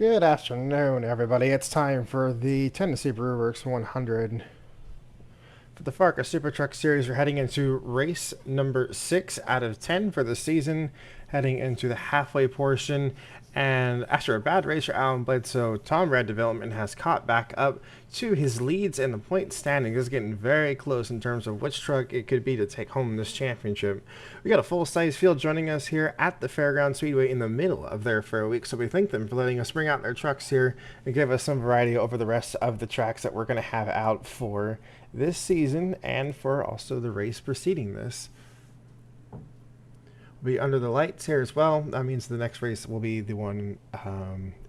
Good afternoon, everybody. It's time for the Tennessee Brewworks 100. For the FARCA Super Truck Series, we're heading into race number 6 out of 10 for the season, heading into the halfway portion. And after a bad race for Alan Bledsoe, Tom Red Development has caught back up to his leads in the point standing. This is getting very close in terms of which truck it could be to take home this championship. We got a full-size field joining us here at the Fairground Speedway in the middle of their fair week, so we thank them for letting us bring out their trucks here and give us some variety over the rest of the tracks that we're going to have out for this season and for also the race preceding this. We'll be under the lights here as well. That means the next race will be the one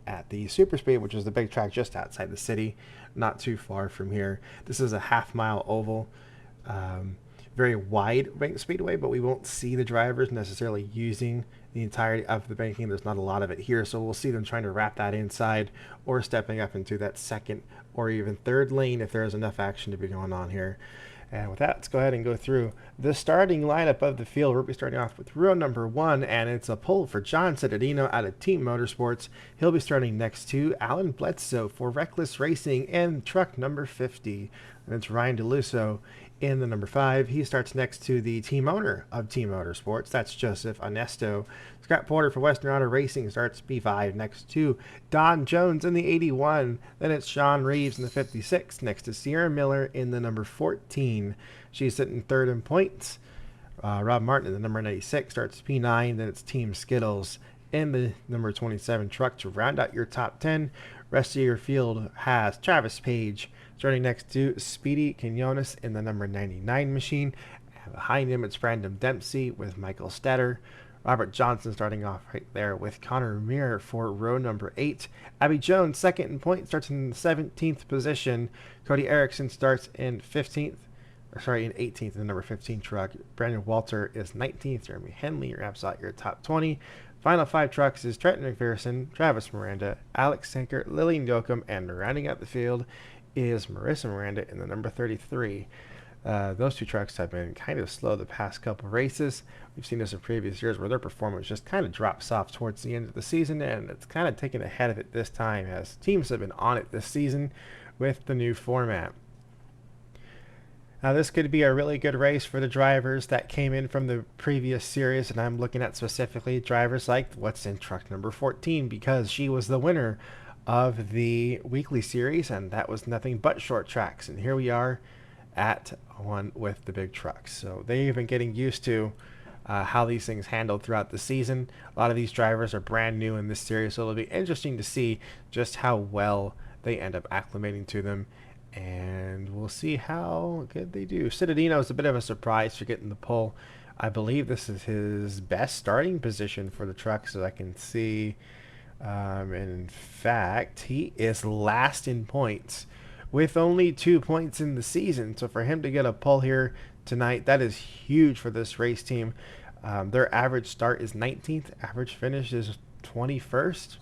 at the Super Speed, which is the big track just outside the city, not too far from here. This is a half-mile oval, very wide bank speedway, but we won't see the drivers necessarily using the entirety of the banking. There's not a lot of it here, so we'll see them trying to wrap that inside or stepping up into that second or even third lane if there's enough action to be going on here. And with that, let's go ahead and go through the starting lineup of the field. We'll be starting off with row number 1, and it's a pole for John Cittadino out of Team Motorsports. He'll be starting next to Alan Bledsoe for Reckless Racing in truck number 50. And it's Ryan DeLusso in the number 5. He starts next to the team owner of Team Motorsports. That's Joseph Onesto. Scott Porter for Western Auto Racing starts P5 next to Don Jones in the 81. Then it's Sean Reeves in the 56 next to Sierra Miller in the number 14. She's sitting third in points. Rob Martin in the number 96 starts P9. Then it's Team Skittles in the number 27 truck to round out your top 10. Rest of your field has Travis Page starting next to Speedy Quinones in the number 99 machine. Behind him, it's Brandon Dempsey with Michael Stetter. Robert Johnson starting off right there with Connor Muir for row number 8. Abby Jones, second in point, starts in the 17th position. Cody Erickson starts in 18th in the number 15 truck. Brandon Walter is 19th. Jeremy Henley wraps out your top 20. Final 5 trucks is Trenton McPherson, Travis Miranda, Alex Sanker, Lillian Yoakum, and rounding out the field is Marissa Miranda in the number 33. Those 2 trucks have been kind of slow the past couple races. We've seen this in previous years where their performance just kind of drops off towards the end of the season, and it's kind of taken ahead of it this time as teams have been on it this season with the new format. Now, this could be a really good race for the drivers that came in from the previous series, and I'm looking at specifically drivers like what's in truck number 14 because she was the winner of the weekly series, and that was nothing but short tracks. And here we are at one with the big trucks. So they've been getting used to how these things handled throughout the season. A lot of these drivers are brand new in this series, so it'll be interesting to see just how well they end up acclimating to them. And we'll see how good they do. Cittadino is a bit of a surprise for getting the pole. I believe this is his best starting position for the truck, so I can see. And in fact, he is last in points with only 2 points in the season. So for him to get a pole here tonight, that is huge for this race team. Their average start is 19th. Average finish is 21st.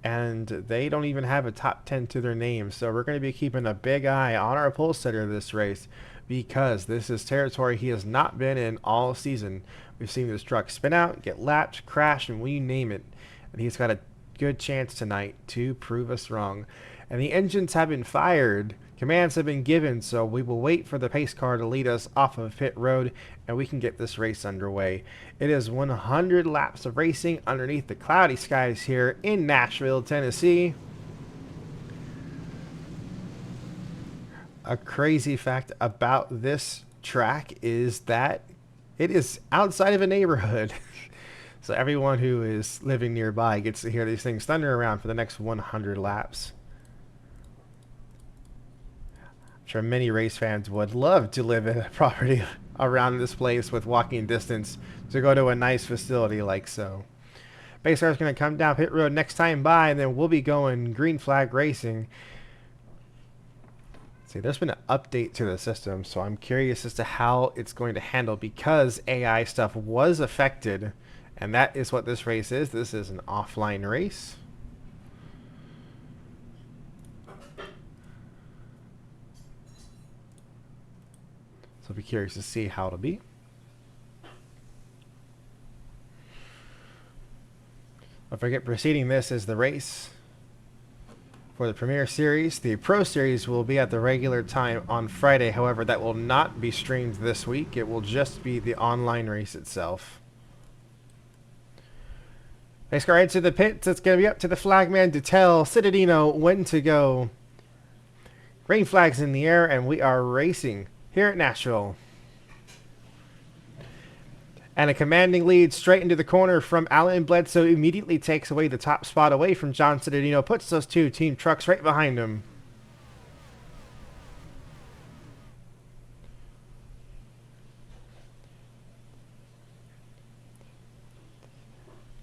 And they don't even have a top 10 to their name. So we're going to be keeping a big eye on our pole setter this race because this is territory he has not been in all season. We've seen this truck spin out, get lapped, crash, and we name it. And he's got a good chance tonight to prove us wrong. And the engines have been fired. Commands have been given, so we will wait for the pace car to lead us off of pit road, and we can get this race underway. It is 100 laps of racing underneath the cloudy skies here in Nashville, Tennessee. A crazy fact about this track is that it is outside of a neighborhood. So everyone who is living nearby gets to hear these things thunder around for the next 100 laps. I'm sure many race fans would love to live in a property around this place with walking distance to go to a nice facility like so. Base car is going to come down pit road next time by, and then we'll be going green flag racing. See, there's been an update to the system, so I'm curious as to how it's going to handle because AI stuff was affected, and that is what this race is. This is an offline race. So I'll be curious to see how it'll be. Don't forget, preceding this is the race for the Premier Series. The Pro Series will be at the regular time on Friday. However, that will not be streamed this week. It will just be the online race itself. Let's go right to the pits. It's going to be up to the flagman to tell Cittadino when to go. Green flags in the air, and we are racing here at Nashville. And a commanding lead straight into the corner from Alan Bledsoe immediately takes away the top spot away from John Cittadino, puts those two team trucks right behind him.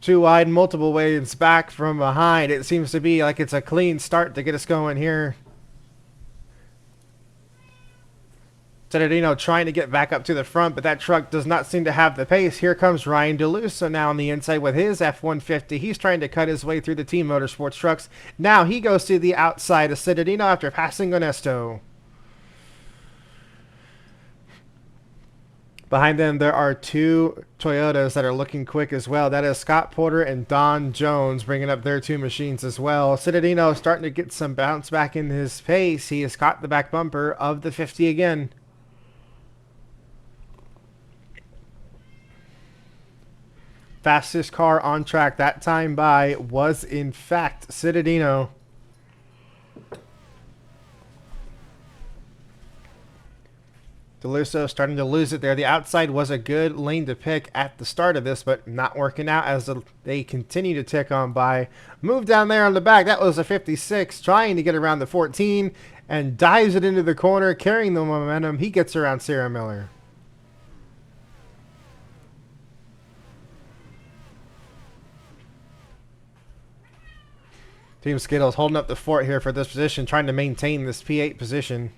Too wide, multiple waves back from behind. It seems to be like it's a clean start to get us going here. Cittadino trying to get back up to the front, but that truck does not seem to have the pace. Here comes Ryan DeLusso now on the inside with his F-150. He's trying to cut his way through the Team Motorsports trucks. Now he goes to the outside of Cittadino after passing Onesto. Behind them, there are two Toyotas that are looking quick as well. That is Scott Porter and Don Jones bringing up their two machines as well. Cittadino starting to get some bounce back in his pace. He has caught the back bumper of the 50 again. Fastest car on track that time by was, in fact, Cittadino. DeLusso starting to lose it there. The outside was a good lane to pick at the start of this, but not working out as they continue to tick on by. Move down there on the back. That was a 56 trying to get around the 14 and dives it into the corner, carrying the momentum. He gets around Sarah Miller. Team Skittles holding up the fort here for this position, trying to maintain this P8 position.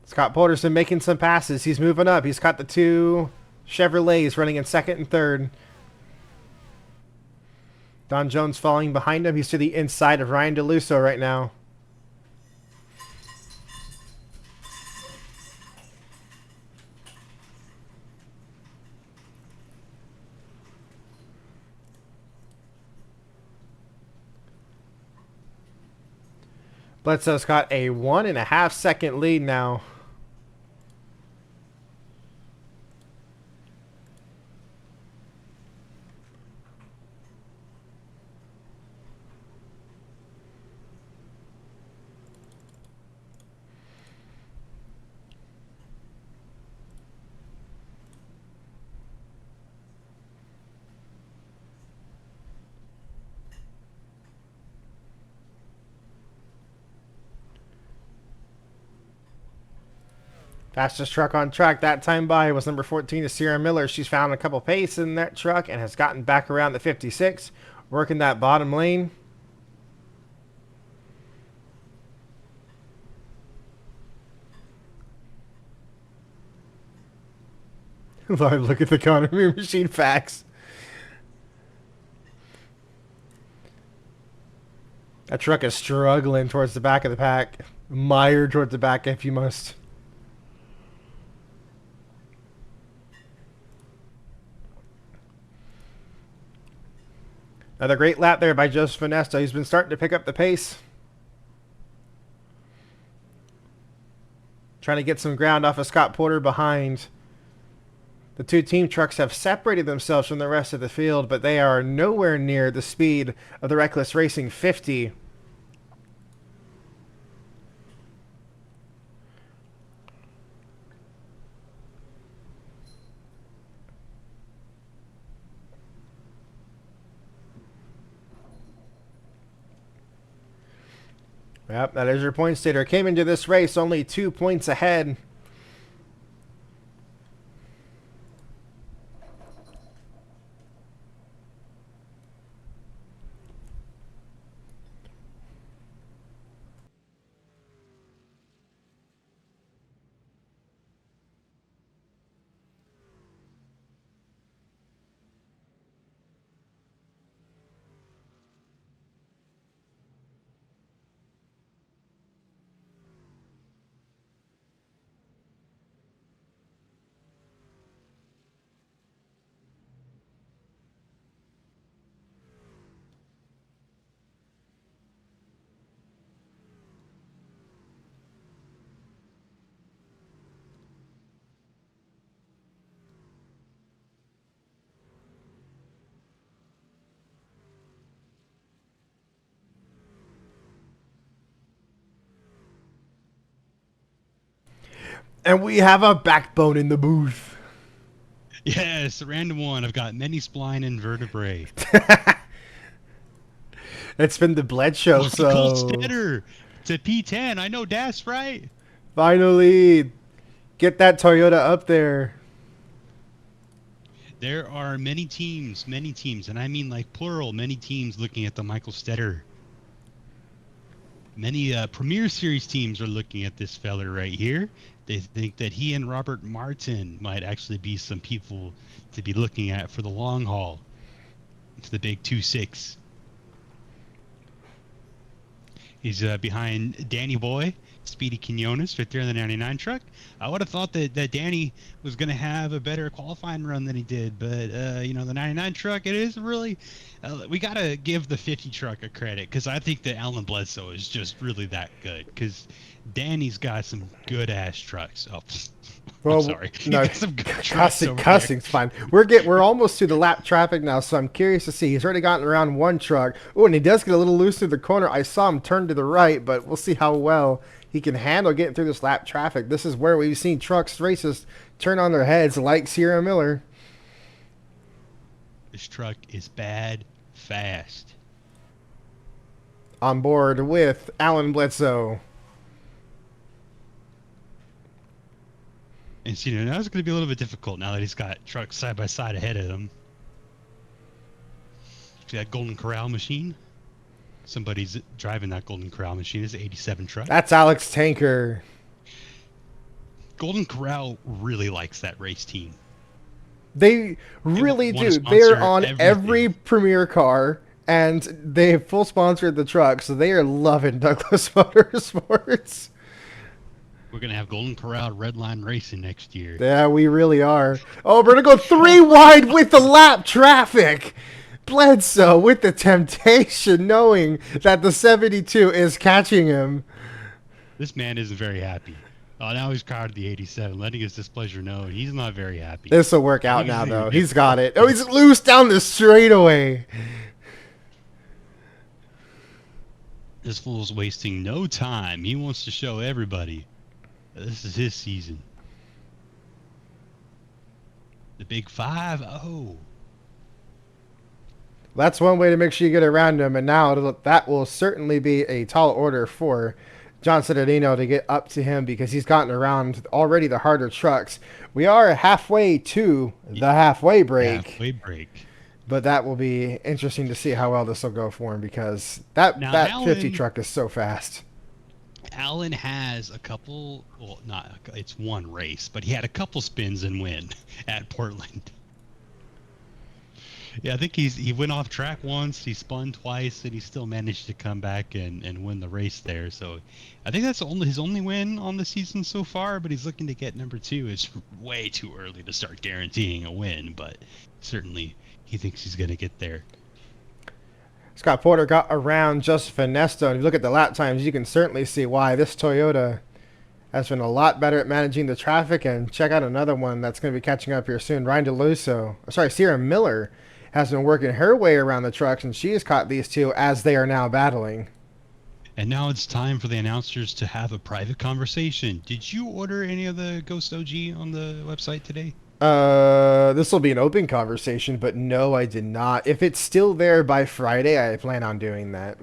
Scott Porterson making some passes. He's moving up. He's got the two Chevrolets running in second and third. Don Jones falling behind him. He's to the inside of Ryan DeLusso right now. Bledsoe's got a 1.5 second lead now. Fastest truck on track that time by was number 14 Sierra Miller. She's found a couple pace in that truck and has gotten back around the 56, working that bottom lane. Lord, look at the economy machine facts. That truck is struggling towards the back of the pack. Mired towards the back if you must. Another great lap there by Joseph Onesto. He's been starting to pick up the pace. Trying to get some ground off of Scott Porter behind. The two team trucks have separated themselves from the rest of the field, but they are nowhere near the speed of the Reckless Racing 50. Yep, that is your point stater. Came into this race only 2 points ahead. And we have a backbone in the booth. Yes, the random one. I've got many spline and vertebrae. It's been the Bledsoe, Michael so Stetter to P10. I know that's right. finally get that Toyota up there. There are many teams, and I mean like plural, many teams looking at the Michael Stetter. Many Premier Series teams are looking at this feller right here. They think that he and Robert Martin might actually be some people to be looking at for the long haul. It's the big 2-6. He's behind Danny Boy, Speedy Quinones, right there in the 99 truck. I would have thought that Danny was going to have a better qualifying run than he did, but the 99 truck, it is really. We got to give the 50 truck a credit because I think that Alan Bledsoe is just really that good because Danny's got some good ass trucks. Oh, I'm Well, sorry. He's no, got some good trucks over there. cussing's fine. We're almost to the lap traffic now, so I'm curious to see. He's already gotten around one truck. Oh, and he does get a little loose through the corner. I saw him turn to the right, but we'll see how well he can handle getting through this lap traffic. This is where we've seen trucks races turn on their heads, like Sierra Miller. This truck is bad fast. On board with Alan Bledsoe. And so, now it's going to be a little bit difficult now that he's got trucks side by side ahead of him. See that Golden Corral machine? Somebody's driving that Golden Corral machine. It's an 87 truck. That's Alex Tanker. Golden Corral really likes that race team. They really wanna do. sponsor They're on everything. every premier car, and they have full sponsored the truck, so they are loving Douglas Motorsports. We're going to have Golden Corral Redline Racing next year. Yeah, we really are. Oh, we're going to go 3 wide with the lap traffic. Bledsoe with the temptation, knowing that the 72 is catching him. This man isn't very happy. Oh, now he's crowded the 87, letting his displeasure know he's not very happy. This will work out now, though. He's got it. Oh, he's loose down the straightaway. This fool's wasting no time. He wants to show everybody this is his season. The big 5-0. That's one way to make sure you get around him, and now that will certainly be a tall order for John Cittadino to get up to him because he's gotten around already the harder trucks. We are halfway to the halfway break. Halfway break. But that will be interesting to see how well this will go for him because that 50 truck is so fast. Alan has a couple, it's one race, but he had a couple spins and win at Portland. Yeah, I think he went off track once, he spun twice, and he still managed to come back and win the race there. So I think that's his only win on the season so far, but he's looking to get number 2. It's way too early to start guaranteeing a win, but certainly he thinks he's going to get there. Scott Porter got around Joseph Ernesto, and if you look at the lap times, you can certainly see why this Toyota has been a lot better at managing the traffic. And check out another one that's going to be catching up here soon. Sierra Miller has been working her way around the trucks, and she has caught these two as they are now battling. And now it's time for the announcers to have a private conversation. Did you order any of the Ghost OG on the website today? This will be an open conversation, but no, I did not. If it's still there by Friday, I plan on doing that.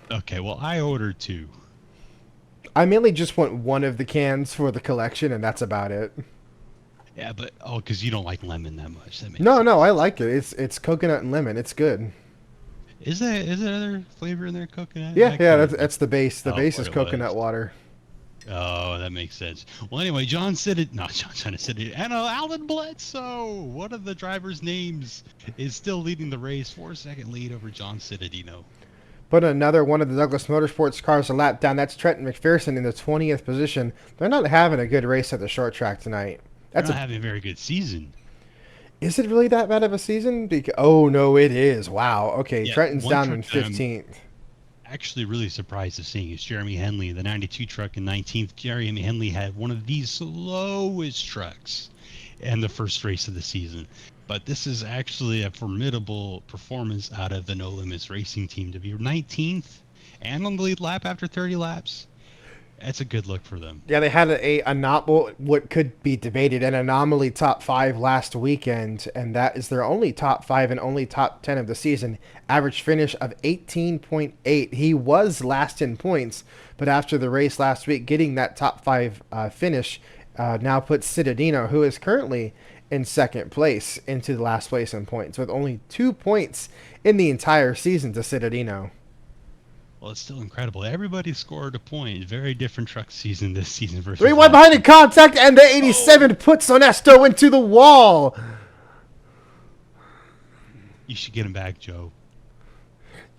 Okay, well, I ordered 2. I mainly just want one of the cans for the collection, and that's about it. Yeah, but because you don't like lemon that much. That makes No, sense. no, I like it. It's coconut and lemon. It's good. Is there other flavor in there? Coconut? Yeah, that's the base. The base is what it coconut was. water. Oh, that makes sense. Well, anyway, John Cittadino, and Alan Bledsoe, one of the drivers' names, is still leading the race. 4-second lead over John Cittadino. But another one of the Douglas Motorsports cars a lap down. That's Trenton McPherson in the 20th position. They're not having a good race at the short track tonight. They're not having a very good season. Is it really that bad of a season? Oh, no, it is. Wow. Okay, Yeah, Trenton's down in 15th. Actually really surprised to seeing is Jeremy Henley, the 92 truck in 19th. Jeremy Henley had one of the slowest trucks in the first race of the season. But this is actually a formidable performance out of the No Limits Racing team to be 19th and on the lead lap after 30 laps. That's a good look for them. Yeah, they had what could be debated an anomaly top 5 last weekend, and that is their only top 5 and only top 10 of the season. Average finish of 18.8. He was last in points, but after the race last week, getting that top 5 finish now puts Citadino, who is currently in second place, into the last place in points, with only 2 points in the entire season to Citadino. Well, it's still incredible. Everybody scored a point. Very different truck season this season versus 3-1 last behind in year. contact, and the 87 puts Onesto into the wall. You should get him back, Joe.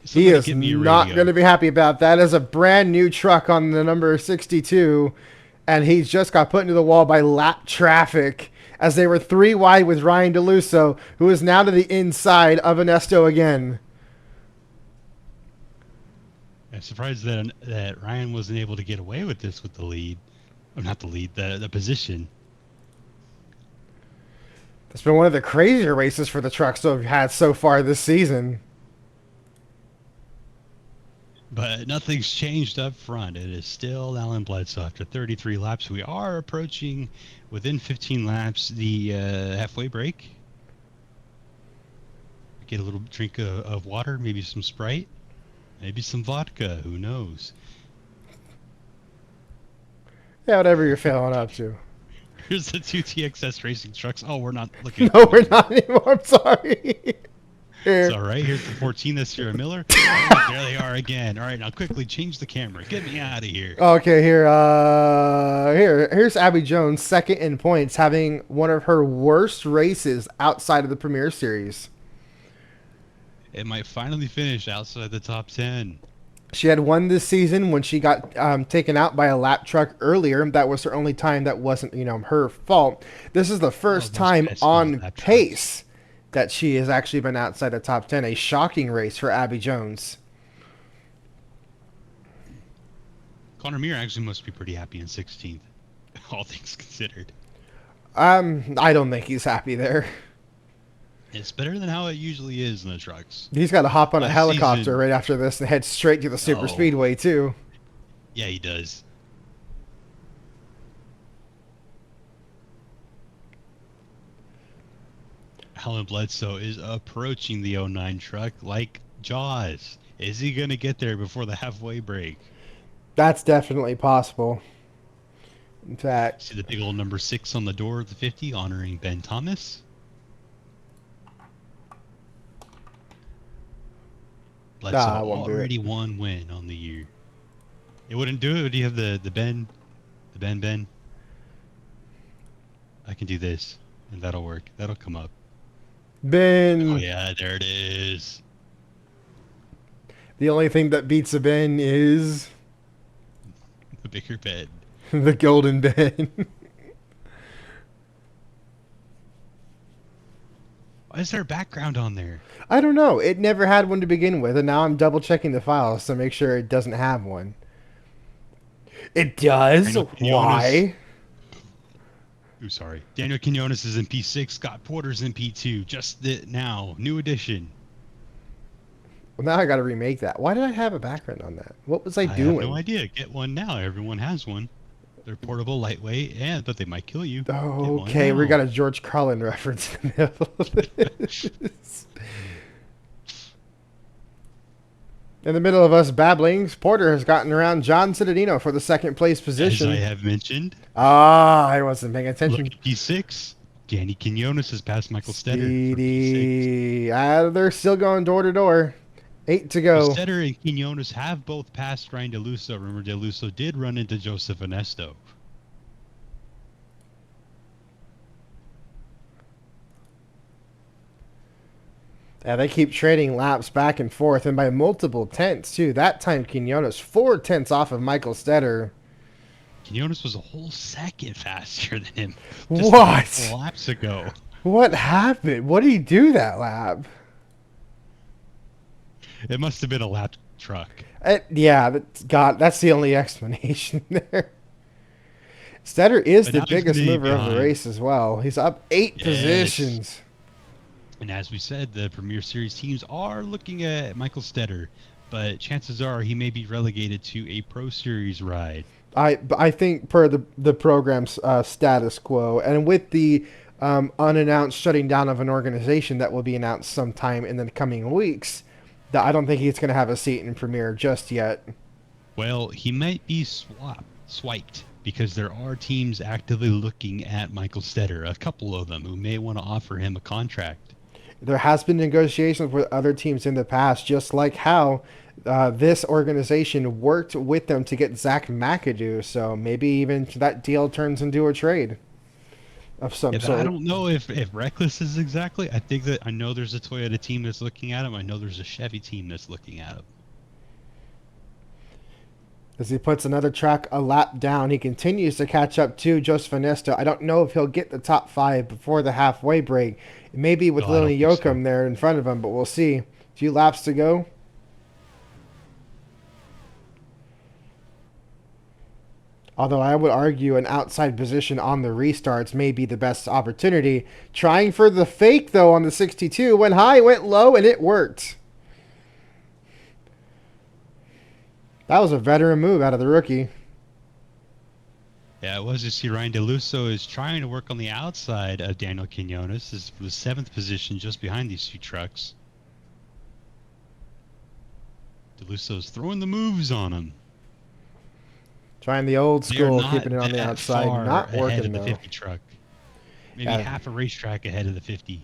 He Somebody is get me a not radio. going to be happy about that. As a brand new truck on the number 62, and he just got put into the wall by lap traffic as they were 3 wide with Ryan DeLusso, who is now to the inside of Onesto again. I'm surprised that Ryan wasn't able to get away with this with the lead. Or not the lead, the position. It's been one of the crazier races for the trucks that we've had so far this season. But nothing's changed up front. It is still Alan Bledsoe after 33 laps. We are approaching, within 15 laps, the halfway break. Get a little drink of water, maybe some Sprite, maybe some vodka. Who knows? Yeah, whatever you're feeling up to. Here's the 2 TXS racing trucks. Oh, we're not looking. No, we're not anymore. I'm sorry. Here. It's all right. Here's the 14. That's Sierra Miller. Oh, there they are again. All right, now quickly change the camera. Get me out of here. Okay, here's Abby Jones, second in points, having one of her worst races outside of the Premier Series. It might finally finish outside the top 10. She had won this season when she got taken out by a lap truck earlier. That was her only time that wasn't, her fault. This is the first time on pace that she has actually been outside the top 10. A shocking race for Abby Jones. Connor Meir actually must be pretty happy in 16th, all things considered. I don't think he's happy there. It's better than how it usually is in the trucks. He's got to hop on a Last helicopter season- right after this and head straight to the super No. speedway too. Yeah, he does. Alan Bledsoe is approaching the 09 truck like Jaws. Is he going to get there before the halfway break? That's definitely possible. In fact, See the big old number 6 on the door of the 50 honoring Ben Thomas? Bledsoe I won't do it. already one win on the year. It wouldn't do it. Do you have the Ben? The Ben? I can do this, and that'll work. That'll come up. Ben. Oh yeah, there it is. The only thing that beats a Ben is The bigger Ben. the golden Ben. Why is there a background on there? I don't know. It never had one to begin with, and now I'm double checking the files to make sure it doesn't have one. It does? Daniel Quinones. Why? Ooh, sorry. Daniel Quinones is in P6. Scott Porter's in P2. Just now. New addition. Well, now I got to remake that. Why did I have a background on that? What was I I doing? have no idea. Get one now. Everyone has one. They're portable, lightweight, but they might kill you. Get one Okay, we now. got a George Carlin reference in the middle of this. In the middle of us babbling, Porter has gotten around John Citadino for the second place position. As I have mentioned, I wasn't paying look attention. at P6. Danny Quinones has passed Michael Stetter. for P6. Speedy. They're still going door to door. 8 to go. Stetter and Quinones have both passed Ryan DeLusso. Remember, DeLusso did run into Joseph Onesto. Yeah, they keep trading laps back and forth, and by multiple tenths, too. That time, Quinones 4 tenths off of Michael Stetter. Quinones was a whole second faster than him. What? A couple laps ago. What happened? What did he do that lap? It must have been a lap truck. Yeah, that's the only explanation there. Stetter is But the now he's biggest gonna be mover of the behind. race as well. He's up 8 Yes. positions. And as we said, the Premier Series teams are looking at Michael Stetter but chances are he may be relegated to a Pro Series ride. I think per the program's status quo, and with the unannounced shutting down of an organization that will be announced sometime in the coming weeks, that I don't think he's going to have a seat in Premier just yet. Well, he might be swiped because there are teams actively looking at Michael Stetter, a couple of them who may want to offer him a contract. There has been negotiations with other teams in the past, just like how this organization worked with them to get Zach McAdoo. So maybe even that deal turns into a trade of some Yeah, I sort. don't know if Reckless is exactly. I think that I know there's a Toyota team that's looking at him. I know there's a Chevy team that's looking at him. As he puts another track a lap down, he continues to catch up to Joseph Ernesto. I don't know if he'll get the top 5 before the halfway break. Maybe with No, I Lily don't think so. Yoakum there in front of him, but we'll see. A few laps to go. Although I would argue an outside position on the restarts may be the best opportunity. Trying for the fake, though, on the 62. Went high, went low, and it worked. That was a veteran move out of the rookie. Yeah, it was. You see, Ryan DeLusso is trying to work on the outside of Daniel Quinones. This is the 7th position just behind these 2 trucks. DeLusso's throwing the moves on him. Trying the old They are school, not keeping it on the that outside. far Not ahead working, of the though. 50 truck. Maybe Yeah. half a racetrack ahead of the 50.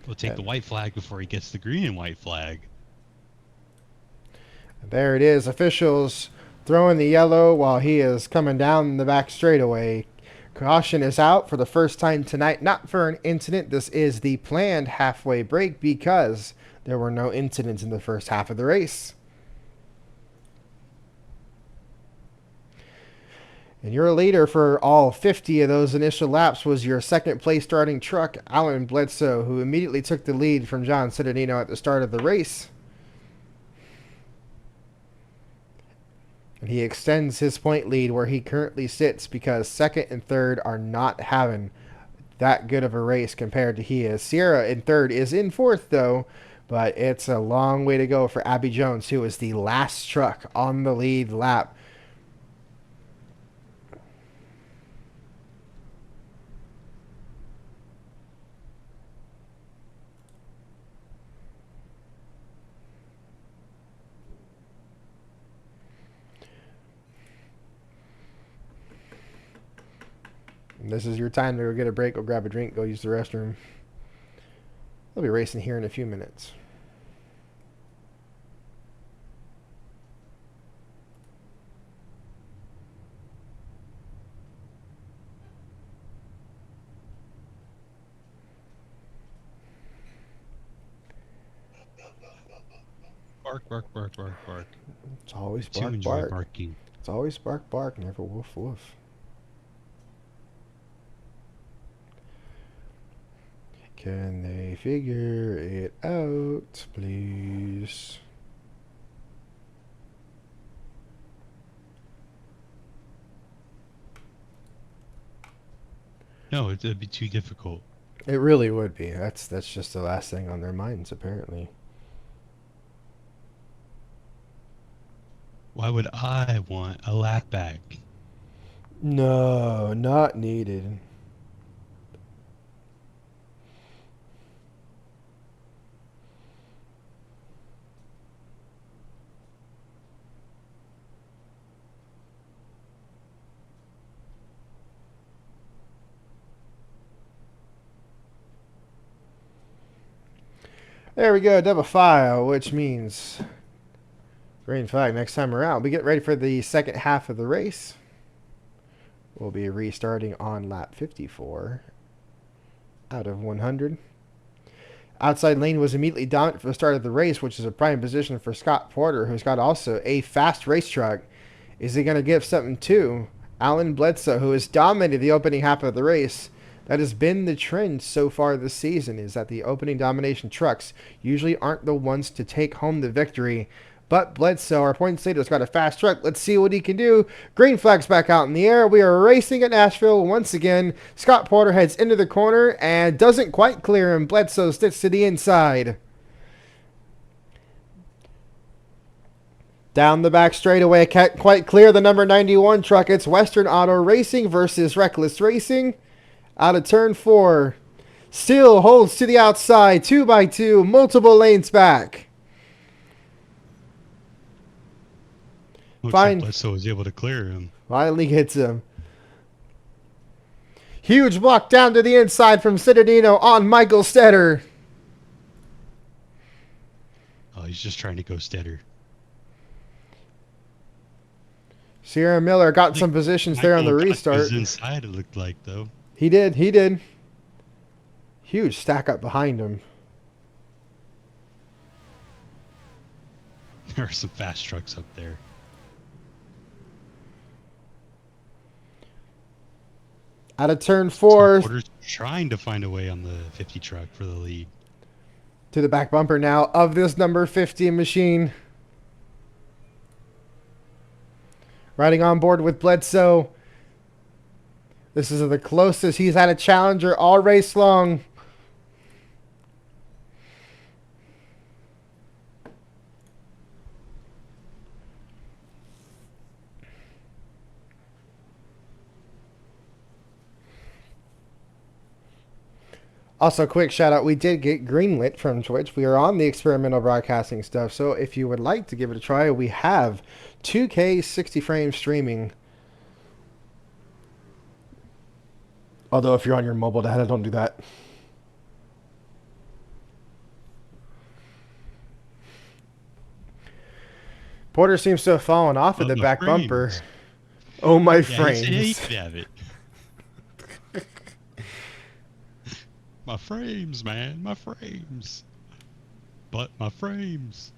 He'll take the white flag before he gets the green and white flag. There it is. Officials throwing the yellow while he is coming down the back straightaway. Caution is out for the first time tonight. Not for an incident. This is the planned halfway break because there were no incidents in the first half of the race. And your leader for all 50 of those initial laps was your second place starting truck, Alan Bledsoe, who immediately took the lead from John Citadino at the start of the race. And he extends his point lead where he currently sits because second and third are not having that good of a race compared to he is. Sierra in third is in fourth, though, but it's a long way to go for Abby Jones, who is the last truck on the lead lap. And this is your time to go get a break, go grab a drink, go use the restroom. They'll be racing here in a few minutes. Bark, bark, bark, bark, bark. It's always To bark, enjoy bark. barking. It's always bark, bark, never woof, woof. Can they figure it out, please? No, it'd be too difficult. It really would be. That's just the last thing on their minds, apparently. Why would I want a lap back? No, not needed. There we go, double file, which means green flag next time around. We get ready for the second half of the race. We'll be restarting on lap 54 out of 100. Outside lane was immediately dominant for the start of the race, which is a prime position for Scott Porter, who's got also a fast race truck. Is he going to give something to Alan Bledsoe, who has dominated the opening half of the race? That has been the trend so far this season, is that the opening domination trucks usually aren't the ones to take home the victory. But Bledsoe, our points leader, has got a fast truck. Let's see what he can do. Green flag's back out in the air. We are racing at Nashville once again. Scott Porter heads into the corner and doesn't quite clear him. Bledsoe sticks to the inside. Down the back straightaway, can't quite clear the number 91 truck. It's Western Auto Racing versus Reckless Racing. Out of turn 4. Still holds to the outside, 2x2, multiple lanes back. Looks like Bledsoe was able to clear him. Finally gets him. Huge block down to the inside from Citadino on Michael Stetter. Oh, he's just trying to go steadier. Sierra Miller got some positions there on the restart. Was inside, it looked like, though. He did. Huge stack up behind him. There are some fast trucks up there. Out of turn 4. Porter's trying to find a way on the 50 truck for the lead. To the back bumper now of this number 50 machine. Riding on board with Bledsoe. This is the closest he's had a challenger all race long. Also, quick shout out, we did get greenlit from Twitch. We are on the experimental broadcasting stuff, so if you would like to give it a try, we have 2K 60 frames streaming. Although if you're on your mobile data, don't do that. Porter seems to have fallen off of the back bumper. Oh, my frames. He could have it. My frames, man. My frames. But my frames.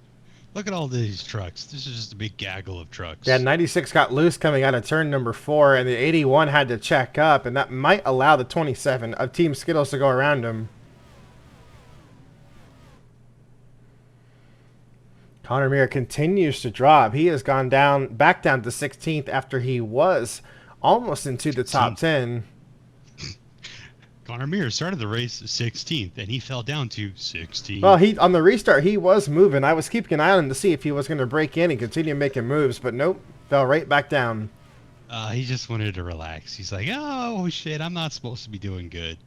Look at all these trucks. This is just a big gaggle of trucks. Yeah, 96 got loose coming out of turn number 4, and the 81 had to check up, and that might allow the 27 of Team Skittles to go around him. Connor Meir continues to drop. He has gone back down to 16th after he was almost into the top 10. Connor Meir started the race 16th, and he fell down to 16th. Well, on the restart, he was moving. I was keeping an eye on him to see if he was going to break in and continue making moves, but nope, fell right back down. He just wanted to relax. He's like, oh, shit, I'm not supposed to be doing good.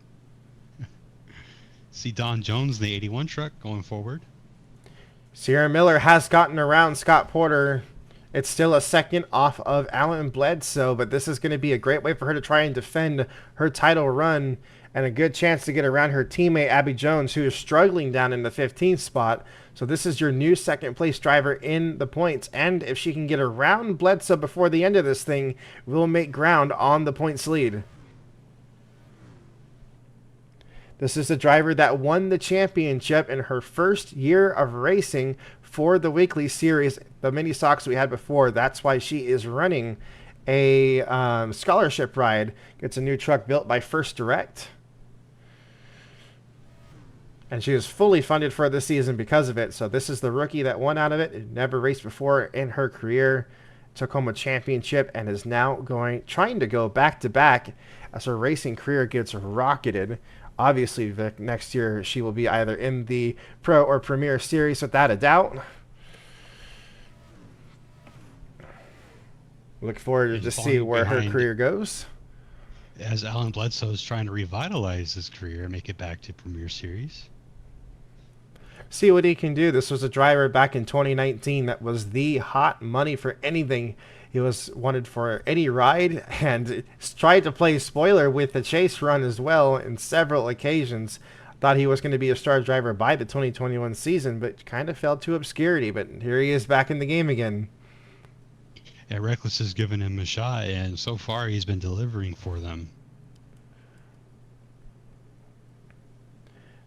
See Don Jones, the 81 truck, going forward. Sierra Miller has gotten around Scott Porter. It's still a second off of Alan Bledsoe, but this is going to be a great way for her to try and defend her title run and a good chance to get around her teammate Abby Jones, who is struggling down in the 15th spot. So this is your new second place driver in the points, and if she can get around Bledsoe before the end of this thing, we'll make ground on the points lead. This is the driver that won the championship in her first year of racing for the weekly series, the mini stocks we had before. That's why she is running a scholarship ride. Gets a new truck built by First Direct. And she is fully funded for this season because of it. So this is the rookie that won out of it. Never raced before in her career. Took home a championship and is now trying to go back to back as her racing career gets rocketed. Obviously, Vic, next year she will be either in the Pro or Premier Series without a doubt. Look forward to see where her career goes. As Alan Bledsoe is trying to revitalize his career and make it back to Premier Series. See what he can do. This was a driver back in 2019 that was the hot money for anything. He was wanted for any ride and tried to play spoiler with the chase run as well in several occasions. Thought he was going to be a star driver by the 2021 season, but kind of fell to obscurity. But here he is back in the game again. Yeah, Reckless has given him a shot, and so far he's been delivering for them.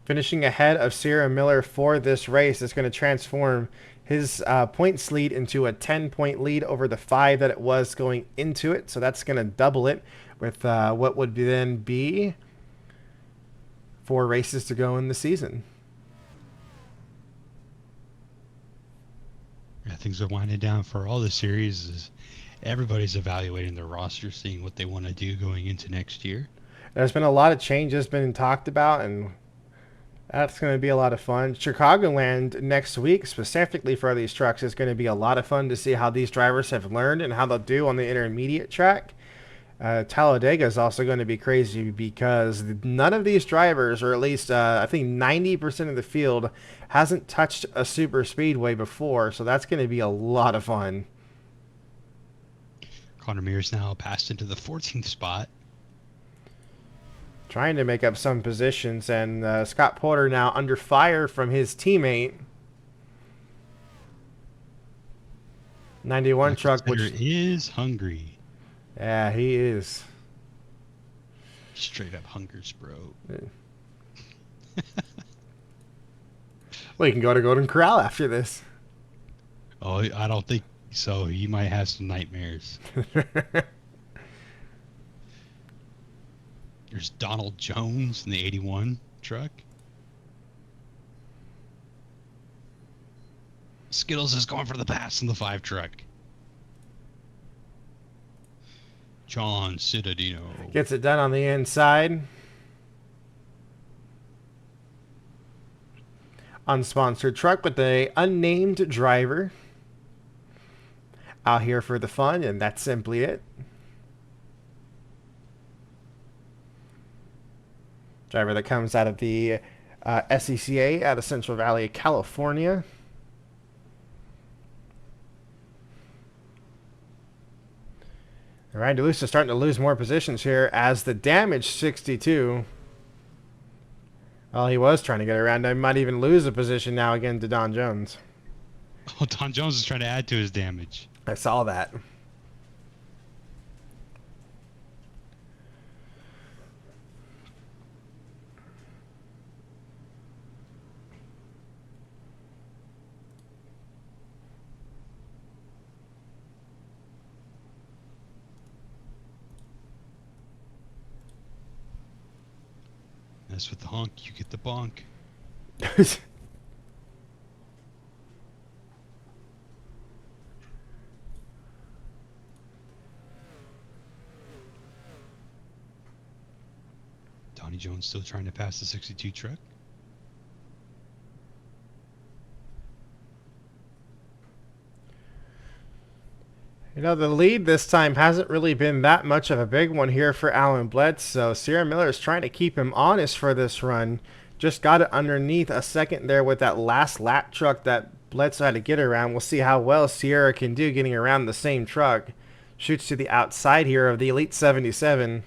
Finishing ahead of Sierra Miller for this race is going to transform his points lead into a 10-point lead over the 5 that it was going into it. So that's going to double it with what would then be 4 races to go in the season. Yeah, things are winding down for all the series. As everybody's evaluating their roster, seeing what they want to do going into next year. There's been a lot of changes been talked about, and That's going to be a lot of fun. Chicagoland next week, specifically for these trucks, is going to be a lot of fun to see how these drivers have learned and how they'll do on the intermediate track. Talladega is also going to be crazy because none of these drivers, or at least I think 90% of the field, hasn't touched a super speedway before, so that's going to be a lot of fun. Connor Mears now passed into the 14th spot. Trying to make up some positions, and Scott Porter now under fire from his teammate. 91 Michael truck, Setter which, is hungry. yeah, he is. Straight up hungers, bro. Well, you can go to Golden Corral after this. Oh, I don't think so. He might have some nightmares. There's Donald Jones in the 81 truck. Skittles is going for the pass in the 5 truck. John Cittadino. Gets it done on the inside. Unsponsored truck with a unnamed driver. Out here for the fun, and that's simply it. Driver that comes out of the SCCA out of Central Valley, California. Ryan DeLuca starting to lose more positions here as the damage 62. Well, he was trying to get around. I might even lose a position now again to Don Jones. Oh, Don Jones is trying to add to his damage. I saw that. That's with the honk, you get the bonk. Donnie Jones still trying to pass the 62 truck. You know, the lead this time hasn't really been that much of a big one here for Alan Bledsoe. Sierra Miller is trying to keep him honest for this run. Just got it underneath a second there with that last lap truck that Bledsoe had to get around. We'll see how well Sierra can do getting around the same truck. Shoots to the outside here of the Elite 77.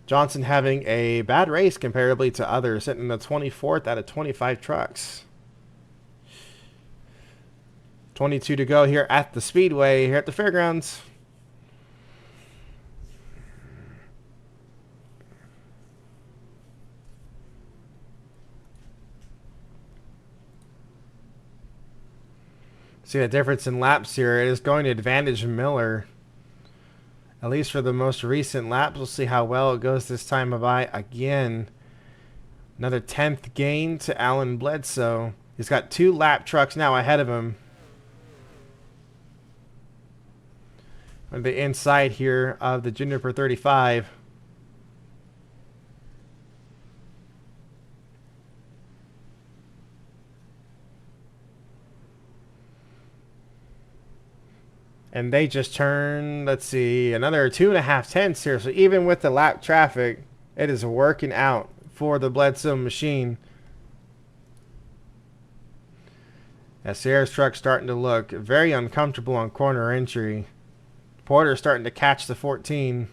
Johnson having a bad race comparably to others, sitting in the 24th out of 25 trucks. 22 to go here at the Speedway, here at the fairgrounds. See the difference in laps here. It is going to advantage Miller, at least for the most recent laps. We'll see how well it goes this time of eye again. Another 10th gain to Alan Bledsoe. He's got 2 lap trucks now ahead of him. On the inside here of the Juniper 35. And they just turned, let's see, another 2.5 tenths here. So even with the lap traffic, it is working out for the Bledsoe machine. As Sierra's truck starting to look very uncomfortable on corner entry. Porter starting to catch the 14.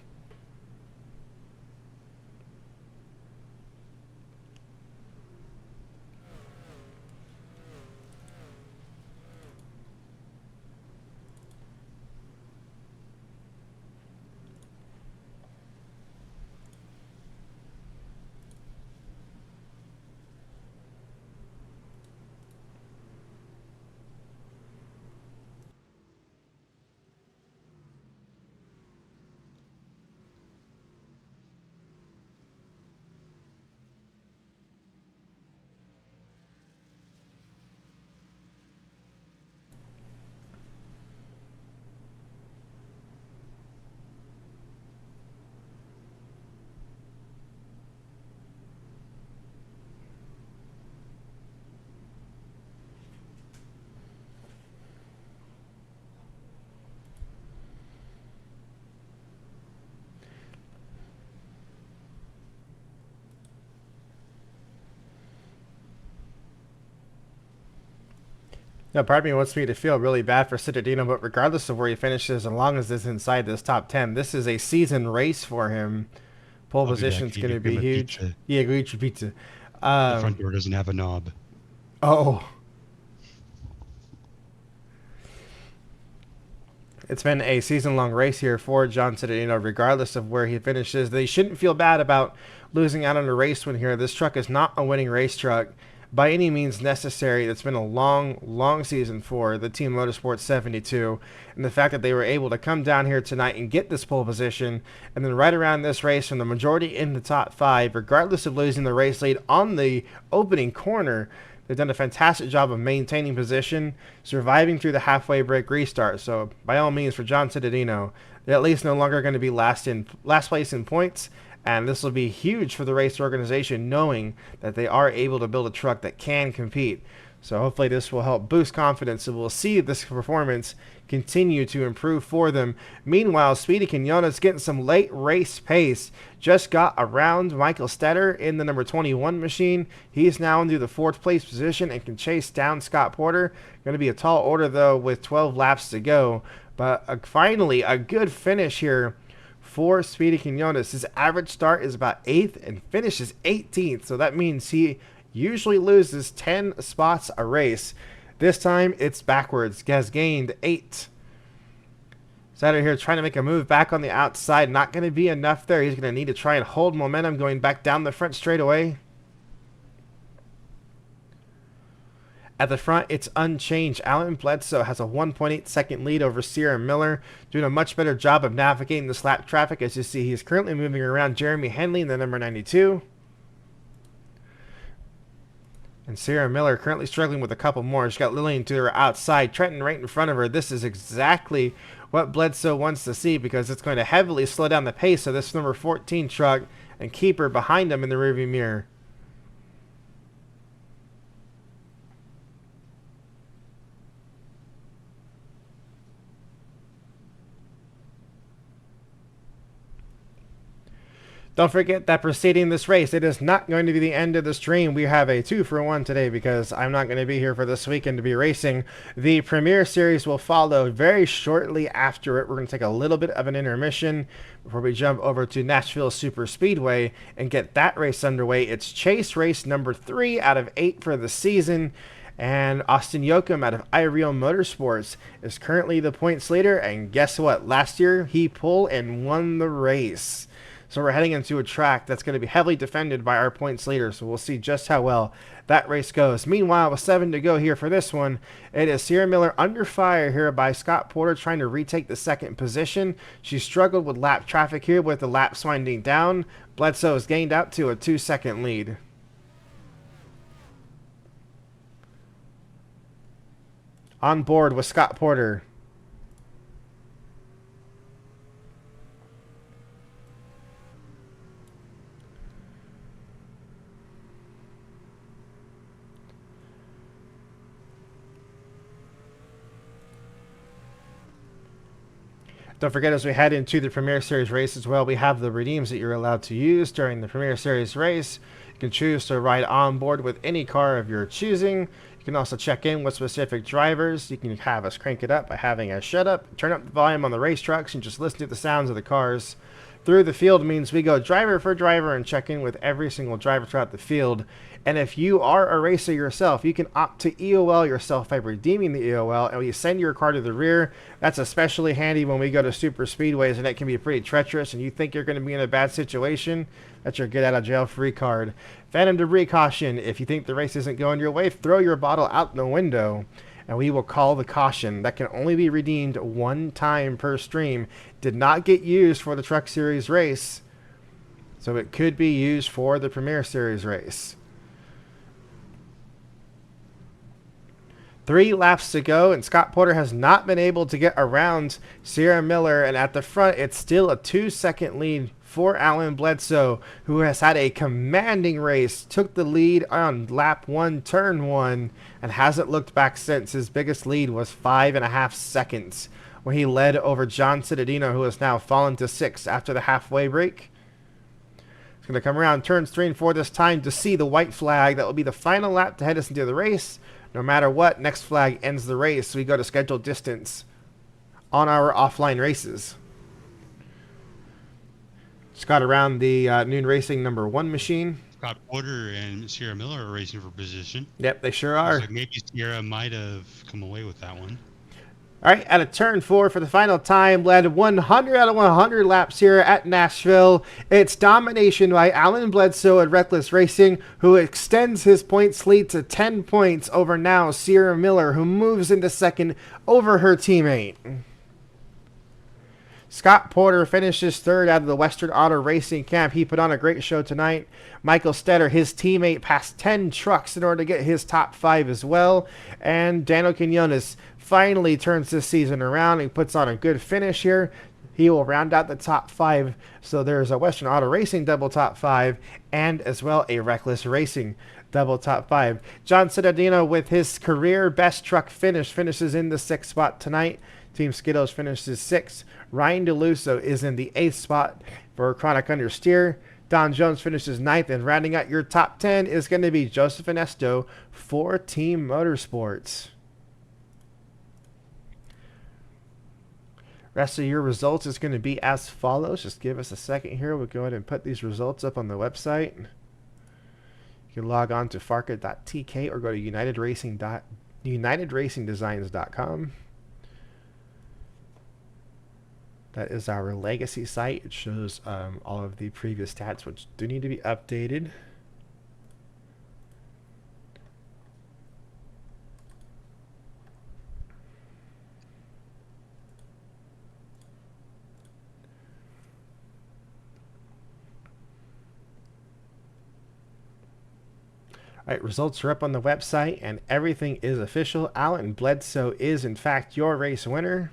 No, part of me wants me to feel really bad for Citadino, but regardless of where he finishes, as long as it's inside this top 10, this is a season race for him. Pole I'll be back position's to going to get be my huge. pizza. Yeah, go eat your pizza. The Um, front door doesn't have a knob. oh, it's been a season-long race here for John Citadino, regardless of where he finishes. They shouldn't feel bad about losing out on a race win here. This truck is not a winning race truck by any means necessary. It's been a long, long season for the Team Motorsports 72, and the fact that they were able to come down here tonight and get this pole position, and then right around this race from the majority in the top 5, regardless of losing the race lead on the opening corner. They've done a fantastic job of maintaining position, surviving through the halfway break restart. So, by all means, for John Citadino, they're at least no longer going to be last place in points, and this will be huge for the race organization, knowing that they are able to build a truck that can compete. So hopefully this will help boost confidence, and we'll see this performance continue to improve for them. Meanwhile, Speedy Quinones getting some late race pace. Just got around Michael Stetter in the number 21 machine. He's now into the 4th place position and can chase down Scott Porter. Going to be a tall order, though, with 12 laps to go. But finally, a good finish here for Speedy Quinones. His average start is about 8th and finishes 18th. So that means he usually loses 10 spots a race. This time it's backwards. He has gained 8. Satter here trying to make a move back on the outside. Not going to be enough there. He's going to need to try and hold momentum going back down the front straightaway. At the front, it's unchanged. Alan Bledsoe has a 1.8 second lead over Sierra Miller, doing a much better job of navigating this lap traffic. As you see, he's currently moving around Jeremy Henley in the number 92. And Sierra Miller currently struggling with a couple more. She's got Lillian to her outside. Trenton right in front of her. This is exactly what Bledsoe wants to see, because it's going to heavily slow down the pace of this number 14 truck and keep her behind him in the rearview mirror. Don't forget that preceding this race, it is not going to be the end of the stream. We have a 2-for-1 today, because I'm not going to be here for this weekend to be racing. The Premier Series will follow very shortly after it. We're going to take a little bit of an intermission before we jump over to Nashville Super Speedway and get that race underway. It's chase race number 3 out of 8 for the season. And Austin Yoakum out of iReal Motorsports is currently the points leader. And guess what? Last year, he pulled and won the race. So we're heading into a track that's going to be heavily defended by our points leader. So we'll see just how well that race goes. Meanwhile, with 7 to go here for this one, it is Sierra Miller under fire here by Scott Porter, trying to retake the 2nd position. She struggled with lap traffic here with the laps winding down. Bledsoe has gained out to a 2-second lead. On board with Scott Porter. Don't forget, as we head into the Premier Series race as well, we have the redeems that you're allowed to use during the Premier Series race. You can choose to ride on board with any car of your choosing. You can also check in with specific drivers. You can have us crank it up by having us shut up, turn up the volume on the race trucks, and just listen to the sounds of the cars. Through the field means we go driver for driver and check in with every single driver throughout the field. And if you are a racer yourself, you can opt to EOL yourself by redeeming the EOL, and we send your car to the rear. That's especially handy when we go to super speedways, and it can be pretty treacherous, and you think you're going to be in a bad situation. That's your get out of jail free card. Phantom debris caution. If you think the race isn't going your way, throw your bottle out the window, and we will call the caution. That can only be redeemed 1 time per stream. Did not get used for the Truck Series race, so it could be used for the Premier Series race. 3 laps to go, and Scott Porter has not been able to get around Sierra Miller, and at the front, it's still a 2-second lead for Alan Bledsoe, who has had a commanding race, took the lead on lap 1, turn 1, and hasn't looked back since. His biggest lead was 5.5 seconds when he led over John Citadino, who has now fallen to 6th after the halfway break. It's going to come around turns 3 and 4 this time to see the white flag. That will be the final lap to head us into the race. No matter what, next flag ends the race. So we go to scheduled distance on our offline races. Just got around the Noon Racing number 1 machine. Scott Porter and Sierra Miller are racing for position. Yep, they sure Looks are. like maybe Sierra might have come away with that one. All right, at a turn 4 for the final time, led 100 out of 100 laps here at Nashville. It's domination by Alan Bledsoe at Reckless Racing, who extends his points lead to 10 points over now Sierra Miller, who moves into second over her teammate. Scott Porter finishes third out of the Western Auto Racing camp. He put on a great show tonight. Michael Stetter, his teammate, passed 10 trucks in order to get his top 5 as well. And Daniel Quinones finally turns this season around and puts on a good finish here. He will round out the top 5. So there's a Western Auto Racing double top 5 and as well a Reckless Racing double top 5. John Cittadino with his career best truck finishes in the 6th spot tonight. Team Skittles finishes 6th. Ryan DeLusso is in the 8th spot for Chronic Understeer. Don Jones finishes 9th, and rounding out your top 10 is going to be Joseph Inesto for Team Motorsports. Rest of your results is going to be as follows. Just give us a second here. We'll go ahead and put these results up on the website. You can log on to farca.tk or go to unitedracingdesigns.com. That is our legacy site. It shows all of the previous stats, which do need to be updated. All right, results are up on the website, and everything is official. Alan Bledsoe is, in fact, your race winner.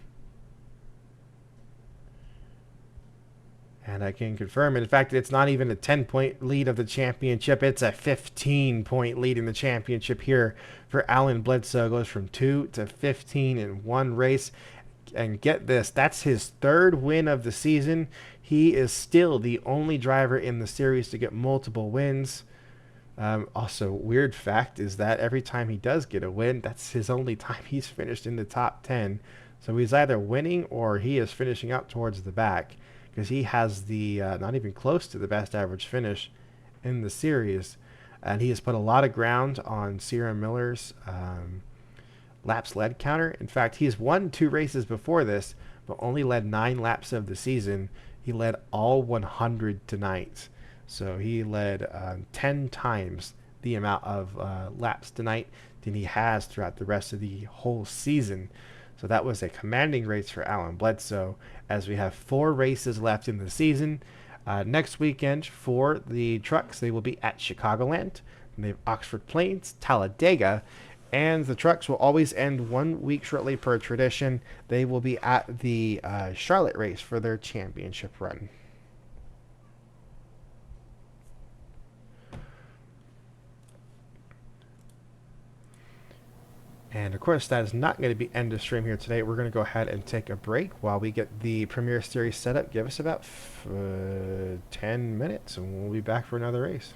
And I can confirm, in fact, it's not even a 10-point lead of the championship. It's a 15-point lead in the championship here for Alan Bledsoe. It goes from 2 to 15 in one race. And get this, that's his 3rd win of the season. He is still the only driver in the series to get multiple wins. Also, weird fact is that every time he does get a win, that's his only time he's finished in the top 10. So he's either winning or he is finishing out towards the back, because he has the not even close to the best average finish in the series. And he has put a lot of ground on Sierra Miller's laps led counter. In fact, he's won 2 races before this, but only led 9 laps of the season. He led all 100 tonight. So he led 10 times the amount of laps tonight than he has throughout the rest of the whole season. So that was a commanding race for Alan Bledsoe, as we have 4 races left in the season. Next weekend for the trucks, they will be at Chicagoland. And they have Oxford Plains, Talladega, and the trucks will always end 1 week shortly per tradition. They will be at the Charlotte race for their championship run. And of course, that is not going to be end of stream here today. We're going to go ahead and take a break while we get the Premier Series set up. Give us about 10 minutes and we'll be back for another race.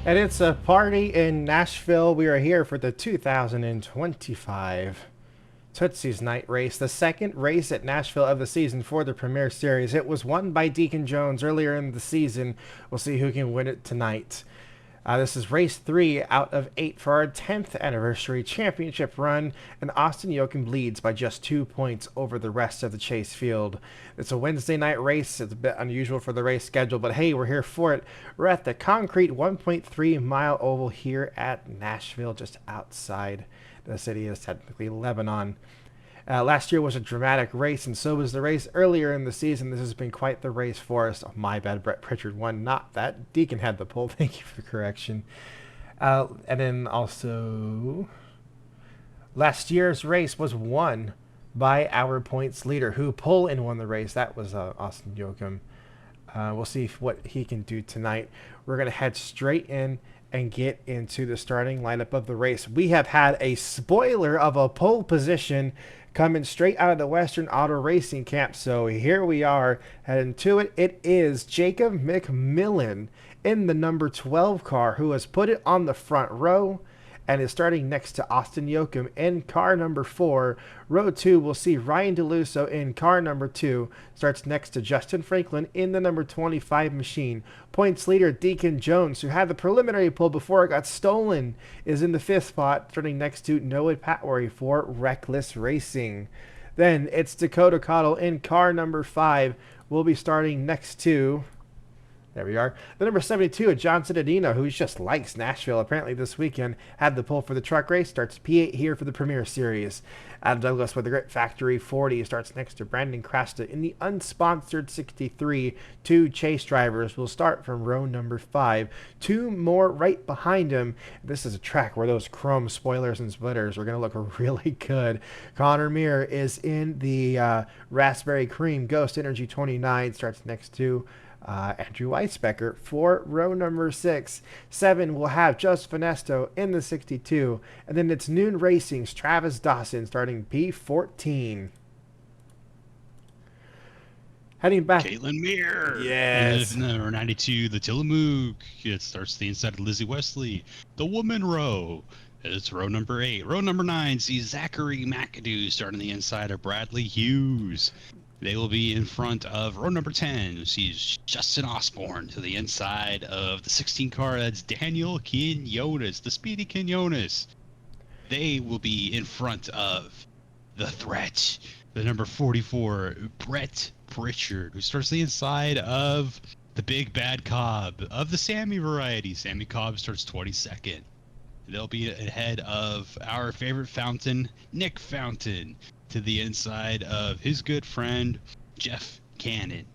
And it's a party in Nashville. We are here for the 2025 Tootsie's Night Race, the second race at Nashville of the season for the Premier Series. It was won by Deacon Jones earlier in the season. We'll see who can win it tonight. This is race 3 out of 8 for our 10th anniversary championship run, and Austin Jochim leads by just 2 points over the rest of the chase field. It's a Wednesday night race. It's a bit unusual for the race schedule, but hey, we're here for it. We're at the concrete 1.3 mile oval here at Nashville, just outside the city is technically Lebanon. Last year was a dramatic race, and so was the race earlier in the season. This has been quite the race for us. Oh, my bad, Brett Pritchard won. Not that. Deacon had the pole. Thank you for correction. And then also, last year's race was won by our points leader, who pulled and won the race. That was Austin Jochim. We'll see what he can do tonight. We're going to head straight in and get into the starting lineup of the race. We have had a spoiler of a pole position coming straight out of the Western Auto Racing Camp. So here we are heading to it. It is Jacob McMillan in the number 12 car, who has put it on the front row and is starting next to Austin Jochim in car number 4. Row 2 will see Ryan DeLusso in car number 2. Starts next to Justin Franklin in the number 25 machine. Points leader Deacon Jones, who had the preliminary pole before it got stolen, is in the 5th spot, starting next to Noah Patwary for Reckless Racing. Then it's Dakota Cottle in car number 5. Will be starting next to... There we are. The number 72, John Citadino, who just likes Nashville apparently this weekend, had the pole for the truck race, starts P8 here for the Premier Series. Adam Douglas with the Grit Factory 40 starts next to Brandon Crasta in the unsponsored 63. 2 chase drivers will start from row number 5. 2 more right behind him. This is a track where those chrome spoilers and splitters are going to look really good. Connor Meir is in the Raspberry Cream Ghost Energy 29, starts next to Andrew Weisbecker for row number 6. 7 will have Just Finesto in the 62. And then it's Noon Racing's Travis Dawson starting P14. Heading back. Caitlin Meir. Yes. Number 92, the Tillamook. It starts the inside of Lizzie Wesley. The Woman Row. It's row number 8. Row number 9 sees Zachary McAdoo starting the inside of Bradley Hughes. They will be in front of row number 10, who sees Justin Osborne to the inside of the 16 car. That's Daniel Quinones, the Speedy Quinones. They will be in front of the threat, the number 44, Brett Pritchard, who starts the inside of the Big Bad Cobb of the Sammy variety. Sammy Cobb starts 22nd. They'll be ahead of our favorite fountain, Nick Fountain, to the inside of his good friend, Jeff Cannon.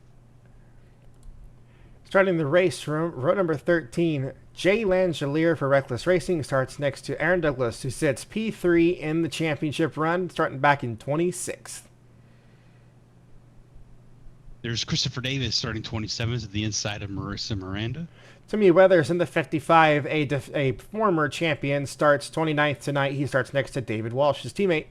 Starting the race from row number 13, Jay Langelier for Reckless Racing starts next to Aaron Douglas, who sits P3 in the championship run, starting back in 26th. There's Christopher Davis starting 27th at the inside of Marissa Miranda. Timmy Weathers in the 55, a former champion, starts 29th tonight. He starts next to David Walsh, his teammate.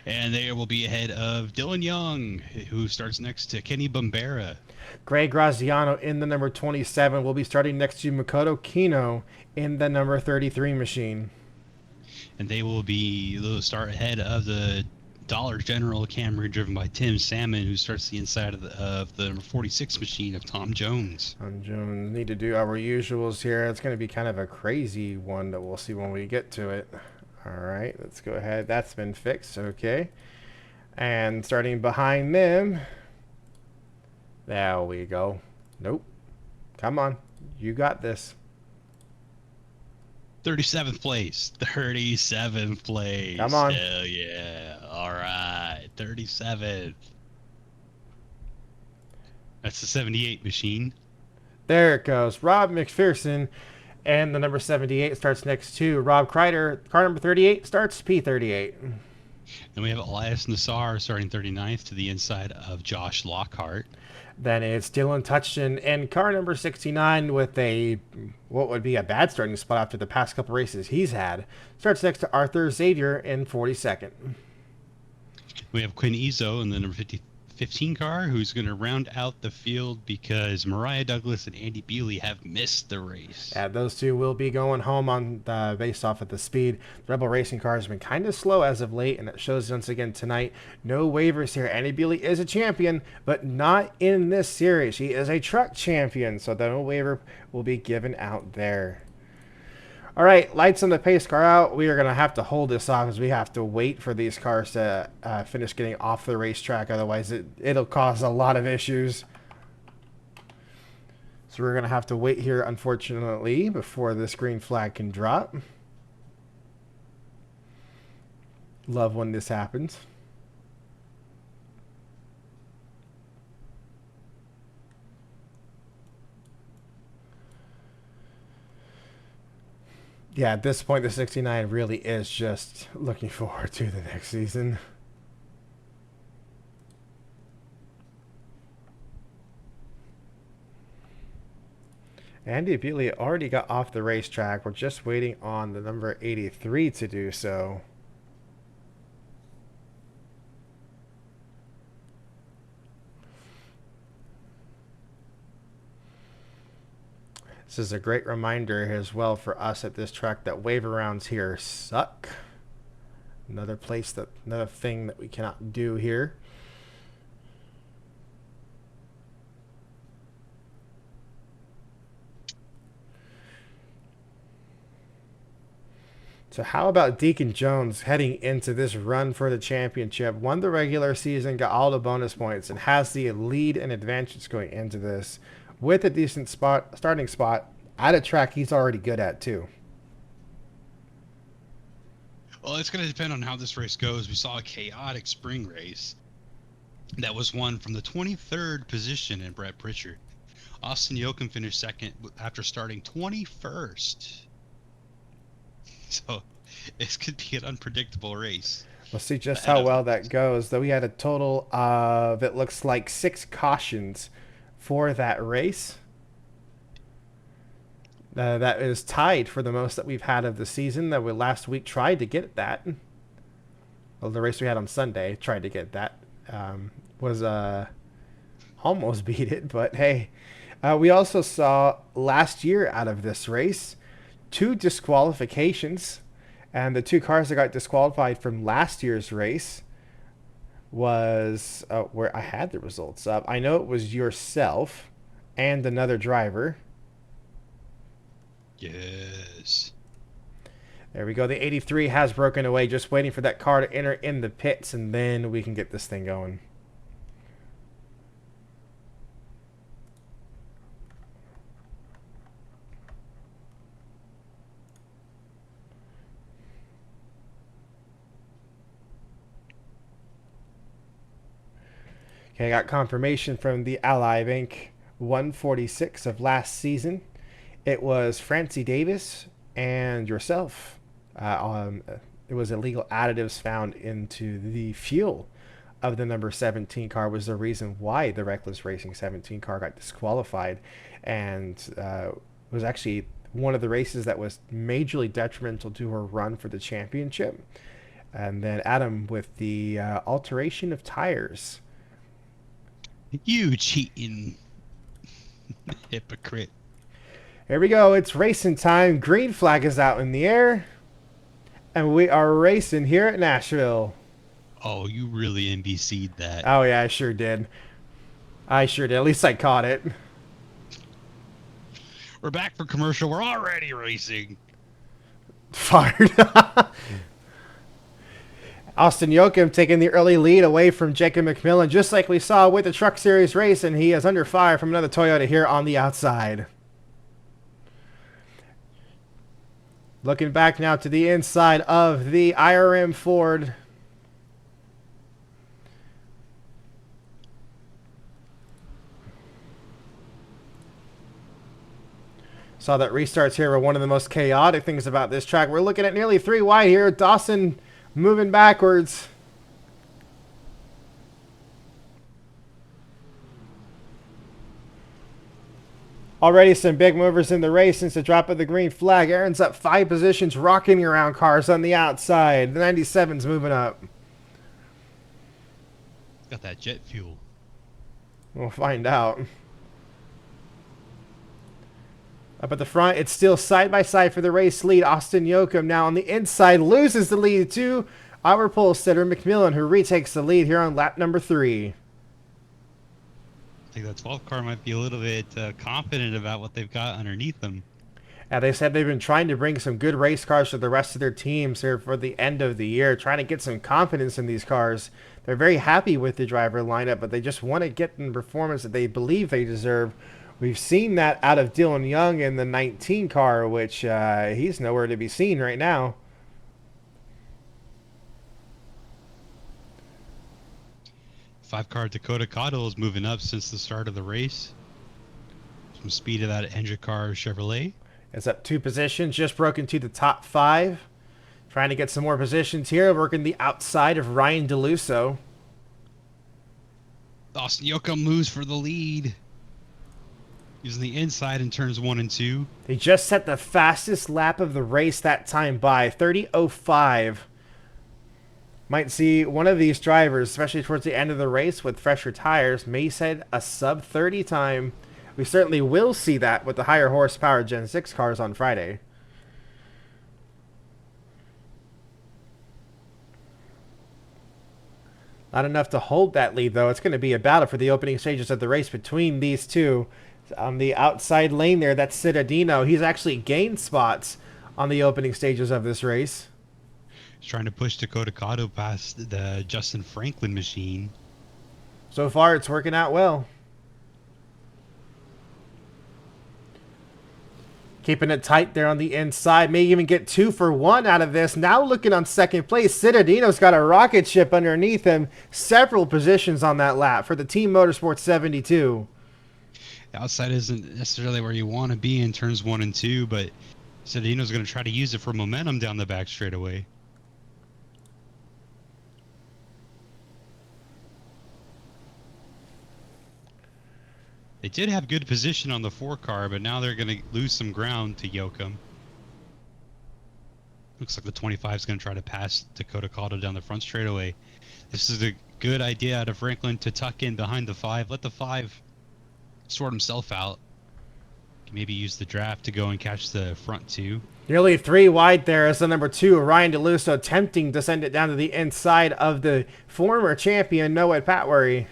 And they will be ahead of Dylan Young, who starts next to Kenny Bombera. Greg Graziano in the number 27 will be starting next to Makoto Kino in the number 33 machine. And they'll start ahead of the Dollar General Camry driven by Tim Salmon, who starts the inside of the number 46 machine of Tom Jones. Tom Jones, need to do our usuals here. It's going to be kind of a crazy one that we'll see when we get to it. All right, let's go ahead. That's been fixed. Okay. And starting behind them. There we go. Nope. Come on. You got this. 37th place. 37th place. Come on. Hell yeah. All right. 37th. That's the 78 machine. There it goes. Rob McPherson. And the number 78 starts next to Rob Kreider. Car number 38 starts P38. Then we have Elias Nassar starting 39th to the inside of Josh Lockhart. Then it's Dylan Touchton in car number 69 with what would be a bad starting spot after the past couple races he's had. Starts next to Arthur Xavier in 42nd. We have Quinn Izzo in the number 15 car who's going to round out the field because Mariah Douglas and Andy Bealey have missed the race. Yeah, those two will be going home on based off of the speed. The Rebel Racing car has been kind of slow as of late, and it shows once again tonight. No waivers here. Andy Bealey is a champion, but not in this series. He is a truck champion, so no waiver will be given out there. All right, lights on the pace car out. We are going to have to hold this off because we have to wait for these cars to finish getting off the racetrack. Otherwise, it'll cause a lot of issues. So we're going to have to wait here, unfortunately, before this green flag can drop. Love when this happens. Yeah, at this point, the 69 really is just looking forward to the next season. Andy Bealey already got off the racetrack. We're just waiting on the number 83 to do so. This is a great reminder as well for us at this track that waiver rounds here suck. Another thing that we cannot do here. So how about Deacon Jones heading into this run for the championship? Won the regular season, got all the bonus points, and has the lead and advantage going into this with a decent starting spot at a track he's already good at too. Well, it's going to depend on how this race goes. We saw a chaotic spring race that was won from the 23rd position in Brett Pritchard. Austin Jochum finished second after starting 21st. So this could be an unpredictable race. We'll see just how well that goes. Though we had a total of, it looks like, 6 cautions for that race. That is tied for the most that we've had of the season. That we last week tried to get that. Well, the race we had on Sunday tried to get that. Was almost beat it, but hey. We also saw last year out of this race 2 disqualifications, and the 2 cars that got disqualified from last year's race was where I had the results up. I know it was yourself and another driver. Yes. There we go. The 83 has broken away, just waiting for that car to enter in the pits, and then we can get this thing going. Okay, I got confirmation from the Ally Bank 146 of last season. It was Francie Davis and yourself. It was illegal additives found into the fuel of the number 17 car was the reason why the Reckless Racing 17 car got disqualified, and was actually one of the races that was majorly detrimental to her run for the championship. And then Adam with the alteration of tires. You cheating hypocrite. Here we go. It's racing time. Green flag is out in the air. And we are racing here at Nashville. Oh, you really NBC'd that. Oh, yeah, I sure did. At least I caught it. We're back for commercial. We're already racing. Fired. Austin Jochum taking the early lead away from Jacob McMillan, just like we saw with the Truck Series race, and he is under fire from another Toyota here on the outside. Looking back now to the inside of the IRM Ford. Saw that restarts here were one of the most chaotic things about this track. We're looking at nearly 3 wide here. Dawson moving backwards. Already some big movers in the race since the drop of the green flag. Aaron's up 5 positions, rocking around cars on the outside. The 97's moving up. Got that jet fuel. We'll find out. Up at the front, it's still side by side for the race lead. Austin Yoakum now on the inside loses the lead to our pole sitter McMillan, who retakes the lead here on lap number 3. I think that 12th car might be a little bit confident about what they've got underneath them. They said they've been trying to bring some good race cars for the rest of their teams here for the end of the year, trying to get some confidence in these cars. They're very happy with the driver lineup, but they just want to get the performance that they believe they deserve. We've seen that out of Dylan Young in the 19 car, which he's nowhere to be seen right now. Five-car Dakota Cottle is moving up since the start of the race. Some speed of that Car Chevrolet. It's up 2 positions, just broken to the top 5. Trying to get some more positions here, working the outside of Ryan DeLusso. Austin Yoakum moves for the lead. Using the inside in turns 1 and 2. They just set the fastest lap of the race that time by 30:05. Might see one of these drivers, especially towards the end of the race with fresher tires, may set a sub 30 time. We certainly will see that with the higher horsepower Gen 6 cars on Friday. Not enough to hold that lead, though. It's going to be a battle for the opening stages of the race between these two. On the outside lane there, that's Cittadino. He's actually gained spots on the opening stages of this race. He's trying to push Dakota Cotto past the Justin Franklin machine. So far, it's working out well. Keeping it tight there on the inside. May even get 2 for 1 out of this. Now looking on second place, Cittadino's got a rocket ship underneath him. Several positions on that lap for the Team Motorsports 72. The outside isn't necessarily where you want to be in turns 1 and 2, but Cittadino's going to try to use it for momentum down the back straightaway. They did have good position on the 4 car, but now they're going to lose some ground to Yoakum. Looks like the 25 is going to try to pass Dakota Cotto down the front straightaway. This is a good idea out of Franklin to tuck in behind the 5. Let the 5 sort himself out. Maybe use the draft to go and catch the front 2. Nearly 3 wide there as the number 2, Ryan DeLusso, attempting to send it down to the inside of the former champion, Noah Patwary.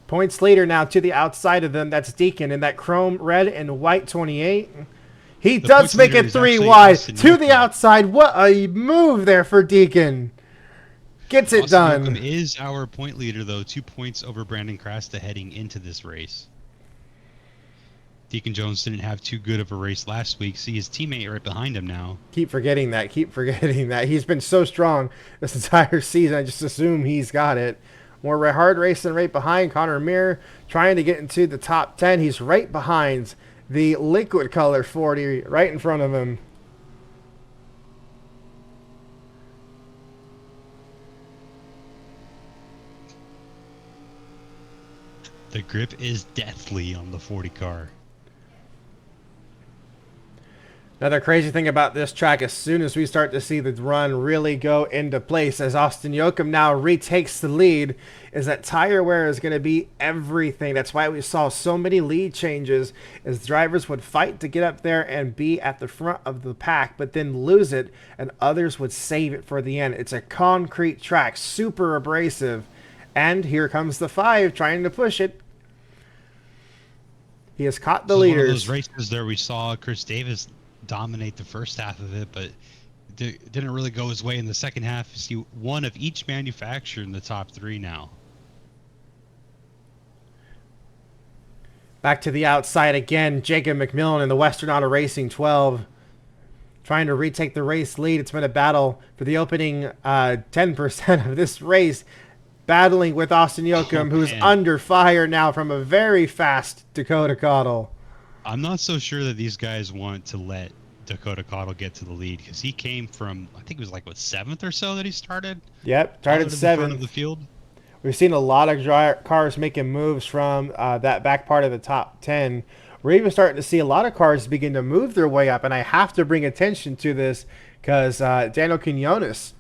Points leader now to the outside of them. That's Deacon in that chrome red and white 28. He does make it 3 wide to the outside. What a move there for Deacon. Gets it done. Yoakum is our point leader, though. 2 points over Brandon Crasta heading into this race. Deacon Jones didn't have too good of a race last week. See his teammate right behind him now. Keep forgetting that. Keep forgetting that. He's been so strong this entire season. I just assume he's got it. More hard racing right behind Connor Mir, trying to get into the top 10. He's right behind the liquid color 40, right in front of him. The grip is deathly on the 40 car. Another crazy thing about this track, as soon as we start to see the run really go into place, as Austin Yoakum now retakes the lead, is that tire wear is going to be everything. That's why we saw so many lead changes, as drivers would fight to get up there and be at the front of the pack, but then lose it, and others would save it for the end. It's a concrete track, super abrasive, and here comes the 5 trying to push it. He has caught the leaders. One of those races there we saw Chris Davis dominate the first half of it, but didn't really go his way in the second half. You see one of each manufacturer in the top 3 now. Back to the outside again, Jacob McMillan in the Western Auto Racing 12, trying to retake the race lead. It's been a battle for the opening 10% of this race, battling with Austin Yoakum, who's under fire now from a very fast Dakota Cottle. I'm not so sure that these guys want to let Dakota Cottle get to the lead, because he came from, I think it was like, what, 7th or so that he started? Yep, started 7th. Front of the field. We've seen a lot of cars making moves from that back part of the top 10. We're even starting to see a lot of cars begin to move their way up, and I have to bring attention to this because Daniel Quinones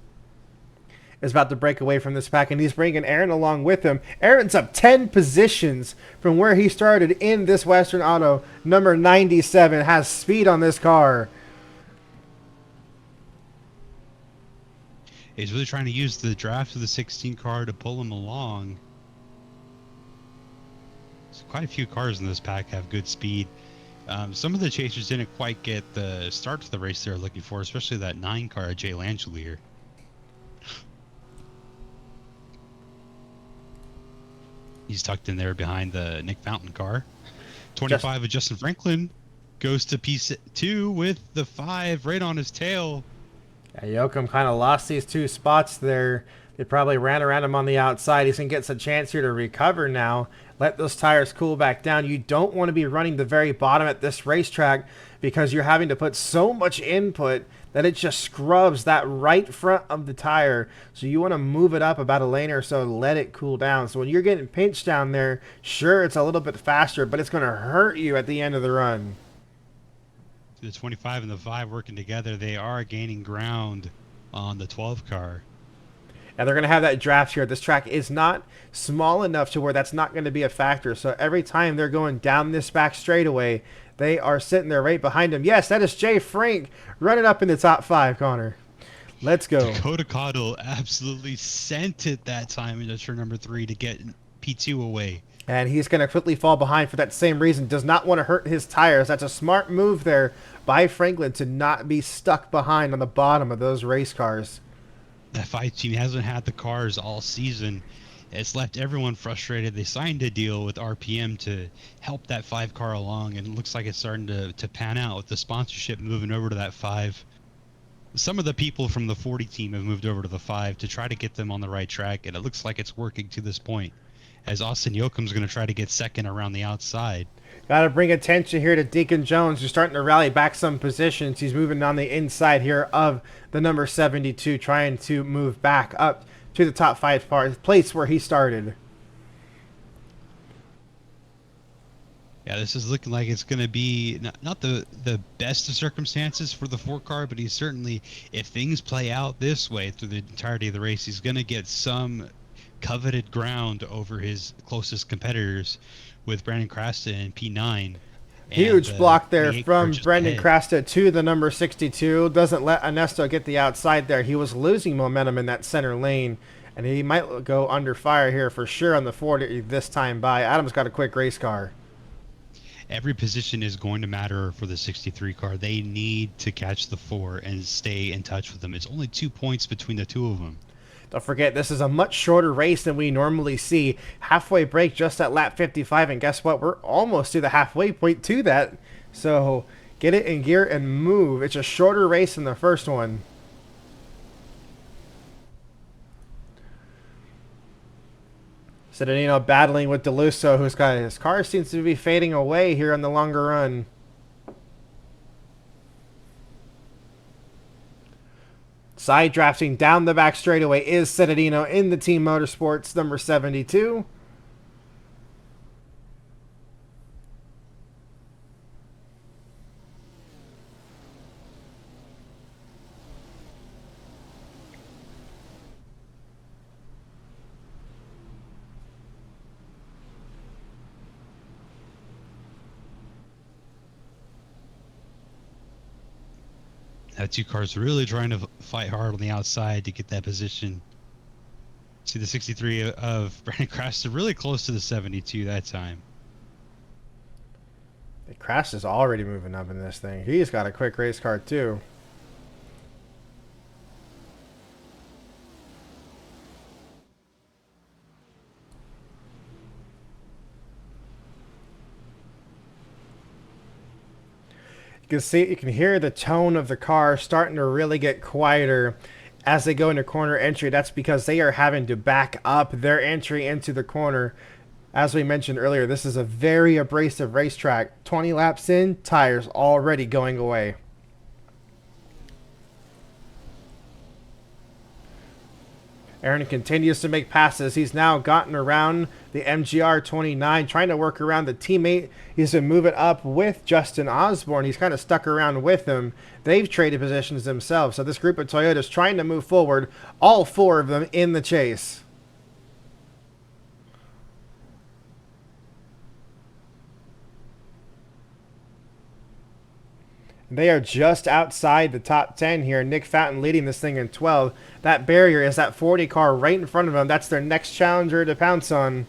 is about to break away from this pack, and he's bringing Aaron along with him. Aaron's up 10 positions from where he started in this Western Auto. Number 97 has speed on this car. He's really trying to use the draft of the 16 car to pull him along. So quite a few cars in this pack have good speed. Some of the chasers didn't quite get the start to the race they were looking for, especially that 9 car, Jay Langelier. He's tucked in there behind the Nick Fountain car. 25 of Justin Franklin goes to P2 with the 5 right on his tail. Yeah, Yoakum kind of lost these 2 spots there. They probably ran around him on the outside. He's going to get a chance here to recover now. Let those tires cool back down. You don't want to be running the very bottom at this racetrack because you're having to put so much input that it just scrubs that right front of the tire. So you want to move it up about a lane or so, let it cool down. So when you're getting pinched down there, sure, it's a little bit faster, but it's going to hurt you at the end of the run. The 25 and the 5 working together, they are gaining ground on the 12 car. And they're going to have that draft here. This track is not small enough to where that's not going to be a factor. So every time they're going down this back straightaway, they are sitting there right behind him. Yes, that is Jay Frank running up in the top 5, Connor. Let's go. Dakota Cottle absolutely sent it that time into turn number 3 to get P2 away. And he's going to quickly fall behind for that same reason. Does not want to hurt his tires. That's a smart move there by Franklin to not be stuck behind on the bottom of those race cars. That 5 team hasn't had the cars all season. It's left everyone frustrated. They signed a deal with RPM to help that 5 car along, and it looks like it's starting to pan out with the sponsorship moving over to that 5. Some of the people from the 40 team have moved over to the 5 to try to get them on the right track, and it looks like it's working to this point, as Austin Yoakum's going to try to get second around the outside. Got to bring attention here to Deacon Jones, who's starting to rally back some positions. He's moving on the inside here of the number 72, trying to move back up to the top 5 place where he started. Yeah, this is looking like it's going to be not the best of circumstances for the 4 car, but he's certainly, if things play out this way through the entirety of the race, he's going to get some coveted ground over his closest competitors with Brandon Crasta in P9. Huge block there from Brendan ahead. Crasta to the number 62. Doesn't let Ernesto get the outside there. He was losing momentum in that center lane, and he might go under fire here for sure on the 40 this time by. Adam's got a quick race car. Every position is going to matter for the 63 car. They need to catch the 4 and stay in touch with them. It's only 2 points between the 2 of them. Don't forget, this is a much shorter race than we normally see. Halfway break just at lap 55, and guess what? We're almost to the halfway point to that. So get it in gear and move. It's a shorter race than the first one. Citadino battling with DeLusso, who's got his car seems to be fading away here on the longer run. Side drafting down the back straightaway is Citadino in the Team Motorsports number 72. That 2 cars really trying to fight hard on the outside to get that position. See the 63 of Brandon Crasta really close to the 72 that time. The Crash is already moving up in this thing. He's got a quick race car too. You can hear the tone of the car starting to really get quieter as they go into corner entry. That's because they are having to back up their entry into the corner. As we mentioned earlier, this is a very abrasive racetrack. 20 laps in, tires already going away. Aaron continues to make passes. He's now gotten around the MGR 29, trying to work around the teammate. He's been moving up with Justin Osborne. He's kind of stuck around with him. They've traded positions themselves. So this group of Toyotas trying to move forward, all four of them in the chase. They are just outside the top 10 here. Nick Fountain leading this thing in 12. That barrier is that 40 car right in front of them. That's their next challenger to pounce on.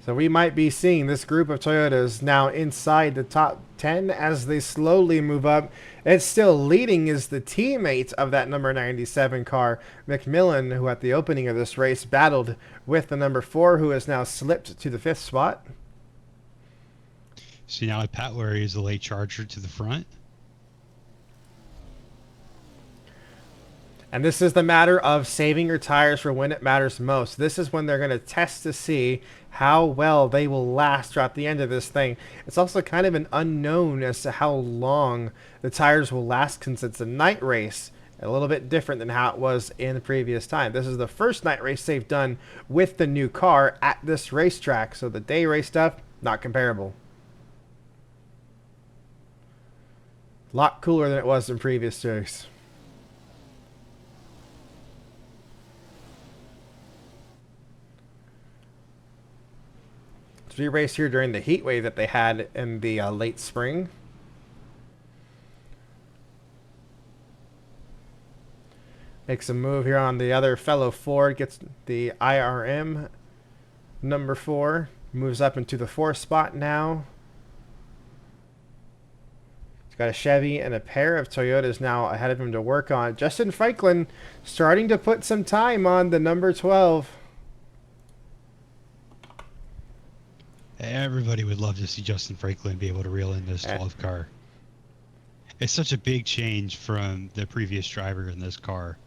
So we might be seeing this group of Toyotas now inside the top 10 as they slowly move up. It's still leading is the teammate of that number 97 car, McMillan, who at the opening of this race battled with the number 4, who has now slipped to the 5th spot. See, now Pat Larry is the late charger to the front. And this is the matter of saving your tires for when it matters most. This is when they're going to test to see how well they will last throughout the end of this thing. It's also kind of an unknown as to how long the tires will last since it's a night race. A little bit different than how it was in the previous time. This is the first night race they've done with the new car at this racetrack. So the day race stuff, not comparable. A lot cooler than it was in previous series. So we raced here during the heat wave that they had in the late spring. Makes a move here on the other fellow Ford. Gets the IRM number 4. Moves up into the 4th spot now. Got a Chevy and a pair of Toyotas now ahead of him to work on. Justin Franklin starting to put some time on the number 12. Everybody would love to see Justin Franklin be able to reel in this 12th car. It's such a big change from the previous driver in this car.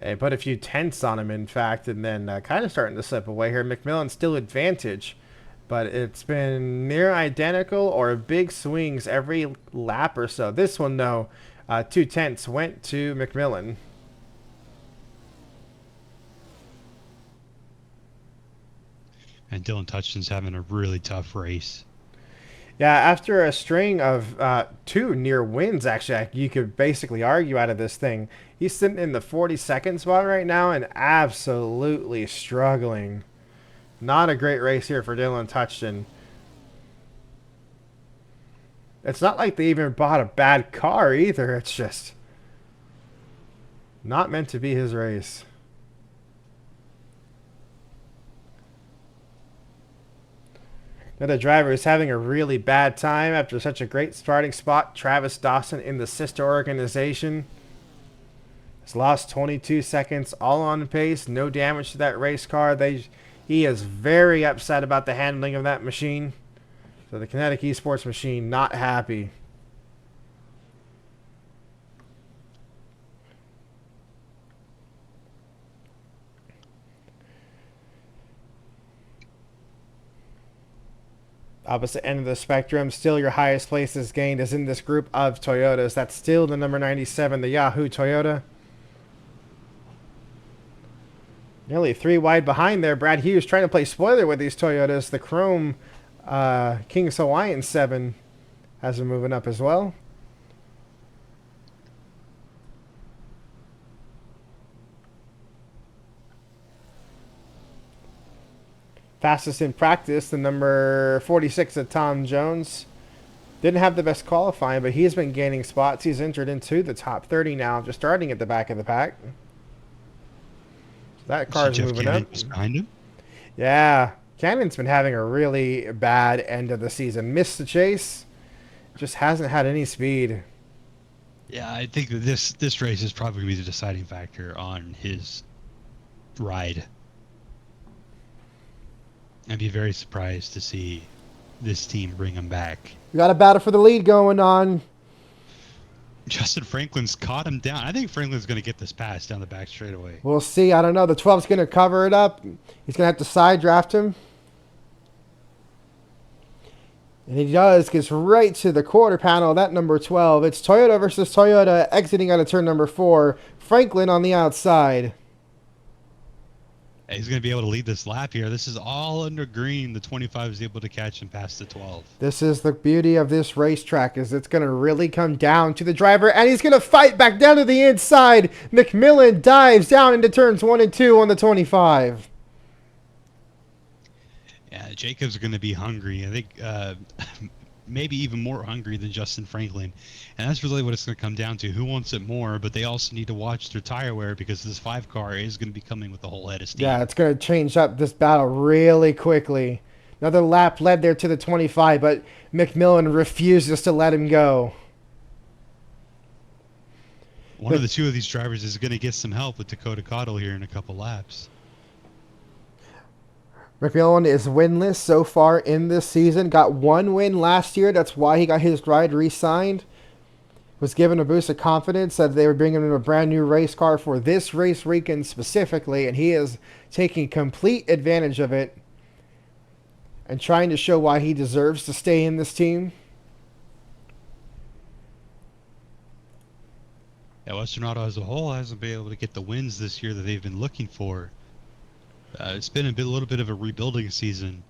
They put a few tenths on him, in fact, and then kind of starting to slip away here. McMillan still advantage. But it's been near identical or big swings every lap or so. This one, though, 2 tenths went to McMillan. And Dylan Touchton's having a really tough race. Yeah, after a string of 2 near wins, actually, you could basically argue out of this thing. He's sitting in the 42nd spot right now and absolutely struggling. Not a great race here for Dylan Touchton. It's not like they even bought a bad car either. It's just not meant to be his race. Another driver who's having a really bad time after such a great starting spot, Travis Dawson in the sister organization. Has lost 22 seconds, all on pace, no damage to that race car. He is very upset about the handling of that machine. So the Kinetic Esports machine not happy. Opposite end of the spectrum, still your highest places gained is in this group of Toyotas. That's still the number 97, the Yahoo Toyota. Nearly 3 wide behind there. Brad Hughes trying to play spoiler with these Toyotas. The Chrome King's Hawaiian 7 has been moving up as well. Fastest in practice, the number 46 of Tom Jones. Didn't have the best qualifying, but he's been gaining spots. He's entered into the top 30 now, just starting at the back of the pack. That car's moving up. Behind him? Yeah. Cannon's been having a really bad end of the season. Missed the chase. Just hasn't had any speed. Yeah, I think that this race is probably going to be the deciding factor on his ride. I'd be very surprised to see this team bring him back. We got a battle for the lead going on. Justin Franklin's caught him down. I think Franklin's going to get this pass down the back straightaway. We'll see. I don't know. The 12's going to cover it up. He's going to have to side draft him. And he does. Gets right to the quarter panel. That number 12. It's Toyota versus Toyota exiting out of turn number 4. Franklin on the outside. He's going to be able to lead this lap here. This is all under green. The 25 is able to catch him past the 12. This is the beauty of this racetrack, is it's going to really come down to the driver, and he's going to fight back down to the inside. McMillan dives down into turns 1 and 2 on the 25. Yeah, Jacobs are going to be hungry. I think maybe even more hungry than Justin Franklin. And that's really what it's going to come down to. Who wants it more? But they also need to watch their tire wear because this 5 car is going to be coming with a whole head of steam. Yeah, it's going to change up this battle really quickly. Another lap led there to the 25, but McMillan refuses to let him go. One of the two of these drivers is going to get some help with Dakota Cottle here in a couple laps. McMillan is winless so far in this season. Got 1 win last year. That's why he got his ride re-signed. Was given a boost of confidence. Said they were bringing him a brand new race car for this race weekend specifically, and he is taking complete advantage of it and trying to show why he deserves to stay in this team. Yeah, Western Auto as a whole hasn't been able to get the wins this year that they've been looking for. It's been a little bit of a rebuilding season.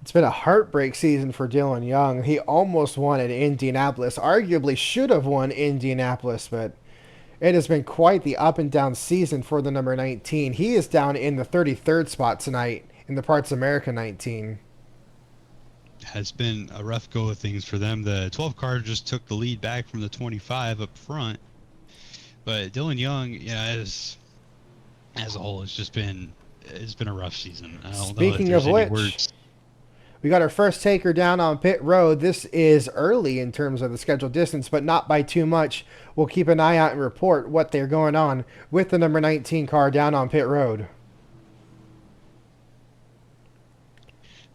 It's been a heartbreak season for Dylan Young. He almost won at Indianapolis. Arguably should have won Indianapolis, but it has been quite the up and down season for the number 19. He is down in the 33rd spot tonight in the Parts America 19. Has been a rough go of things for them. The 12 car just took the lead back from the 25 up front. But Dylan Young, as a whole, it's been a rough season. I don't Speaking know if of there's any which, words. we got our first taker down on pit road. This is early in terms of the scheduled distance, but not by too much. We'll keep an eye out and report what they're going on with the number 19 car down on pit road.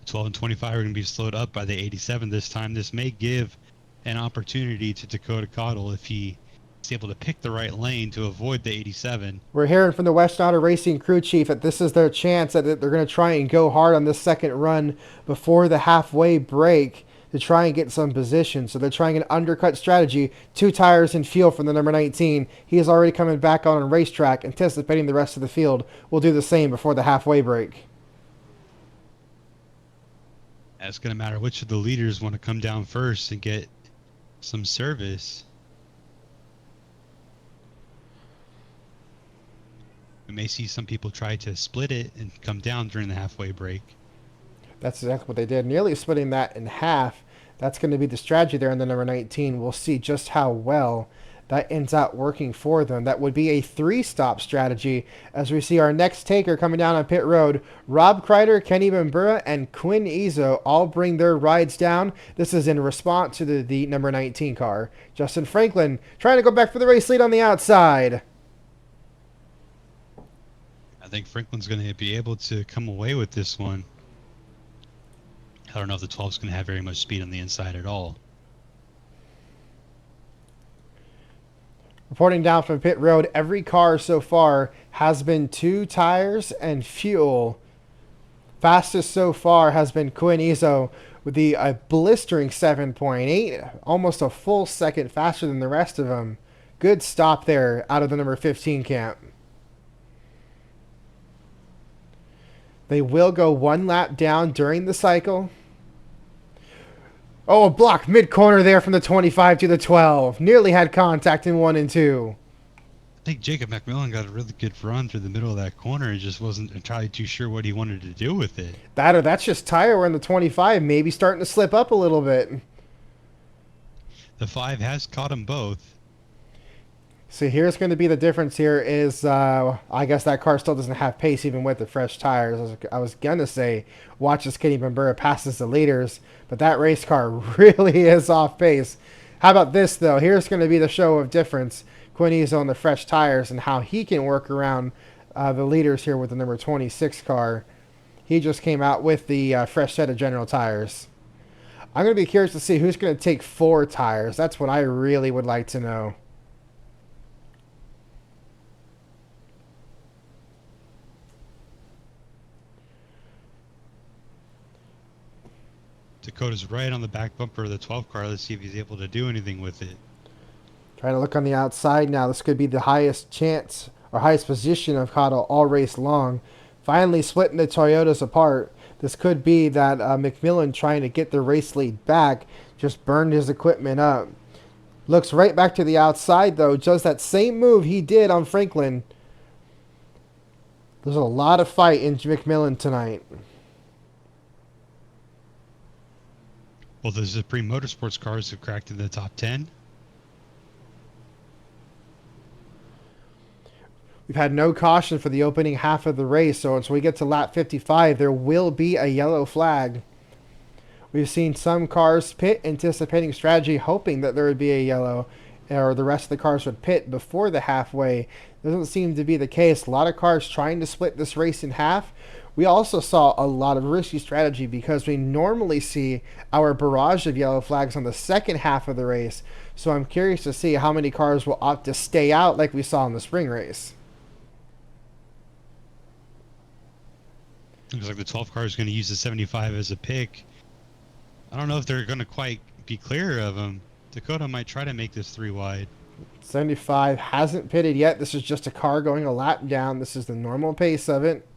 12 and 25 are going to be slowed up by the 87 this time. This may give an opportunity to Dakota Cottle if he is able to pick the right lane to avoid the 87. We're hearing from the Western Auto Racing crew chief that this is their chance, that they're going to try and go hard on this second run before the halfway break to try and get some position. So they're trying an undercut strategy. 2 tires and fuel from the number 19. He is already coming back on a racetrack, anticipating the rest of the field will do the same before the halfway break. It's going to matter which of the leaders want to come down first and get some service. We may see some people try to split it and come down during the halfway break. That's exactly what they did. Nearly splitting that in half. That's going to be the strategy there in the number 19. We'll see just how well that ends up working for them. That would be a 3-stop strategy as we see our next taker coming down on pit road. Rob Kreider, Kenny Bambura, and Quinn Izzo all bring their rides down. This is in response to the number 19 car. Justin Franklin trying to go back for the race lead on the outside. I think Franklin's going to be able to come away with this one. I don't know if the 12's going to have very much speed on the inside at all. Reporting down from pit road, every car so far has been 2 tires and fuel. Fastest so far has been Quinn Izzo with the blistering 7.8, almost a full second faster than the rest of them. Good stop there out of the number 15 camp. They will go 1 lap down during the cycle. Oh, a block mid-corner there from the 25 to the 12. Nearly had contact in 1 and 2. I think Jacob McMillan got a really good run through the middle of that corner and just wasn't entirely too sure what he wanted to do with it. That's just tire wear in the 25, maybe starting to slip up a little bit. The 5 has caught them both. So here's going to be the difference here is, I guess that car still doesn't have pace even with the fresh tires. I was going to say, watch as Kenny Bambura passes the leaders, but that race car really is off pace. How about this, though? Here's going to be the show of difference. Quinn Izzo on the fresh tires and how he can work around the leaders here with the number 26 car. He just came out with the fresh set of General tires. I'm going to be curious to see who's going to take 4 tires. That's what I really would like to know. Dakota's right on the back bumper of the 12 car. Let's see if he's able to do anything with it. Trying to look on the outside now. This could be the highest chance or highest position of Cottle all race long, finally splitting the Toyotas apart. This could be that McMillan, trying to get the race lead back, just burned his equipment up. Looks right back to the outside, though. Does that same move he did on Franklin. There's a lot of fight in McMillan tonight. Well, the Supreme Motorsports cars have cracked in the top 10. We've had no caution for the opening half of the race, so as we get to lap 55, there will be a yellow flag. We've seen some cars pit, anticipating strategy, hoping that there would be a yellow, or the rest of the cars would pit before the halfway. Doesn't seem to be the case. A lot of cars trying to split this race in half. We also saw a lot of risky strategy because we normally see our barrage of yellow flags on the second half of the race. So I'm curious to see how many cars will opt to stay out like we saw in the spring race. Looks like the 12 car is going to use the 75 as a pick. I don't know if they're going to quite be clear of him. Dakota might try to make this 3 wide. 75 hasn't pitted yet. This is just a car going a lap down. This is the normal pace of it.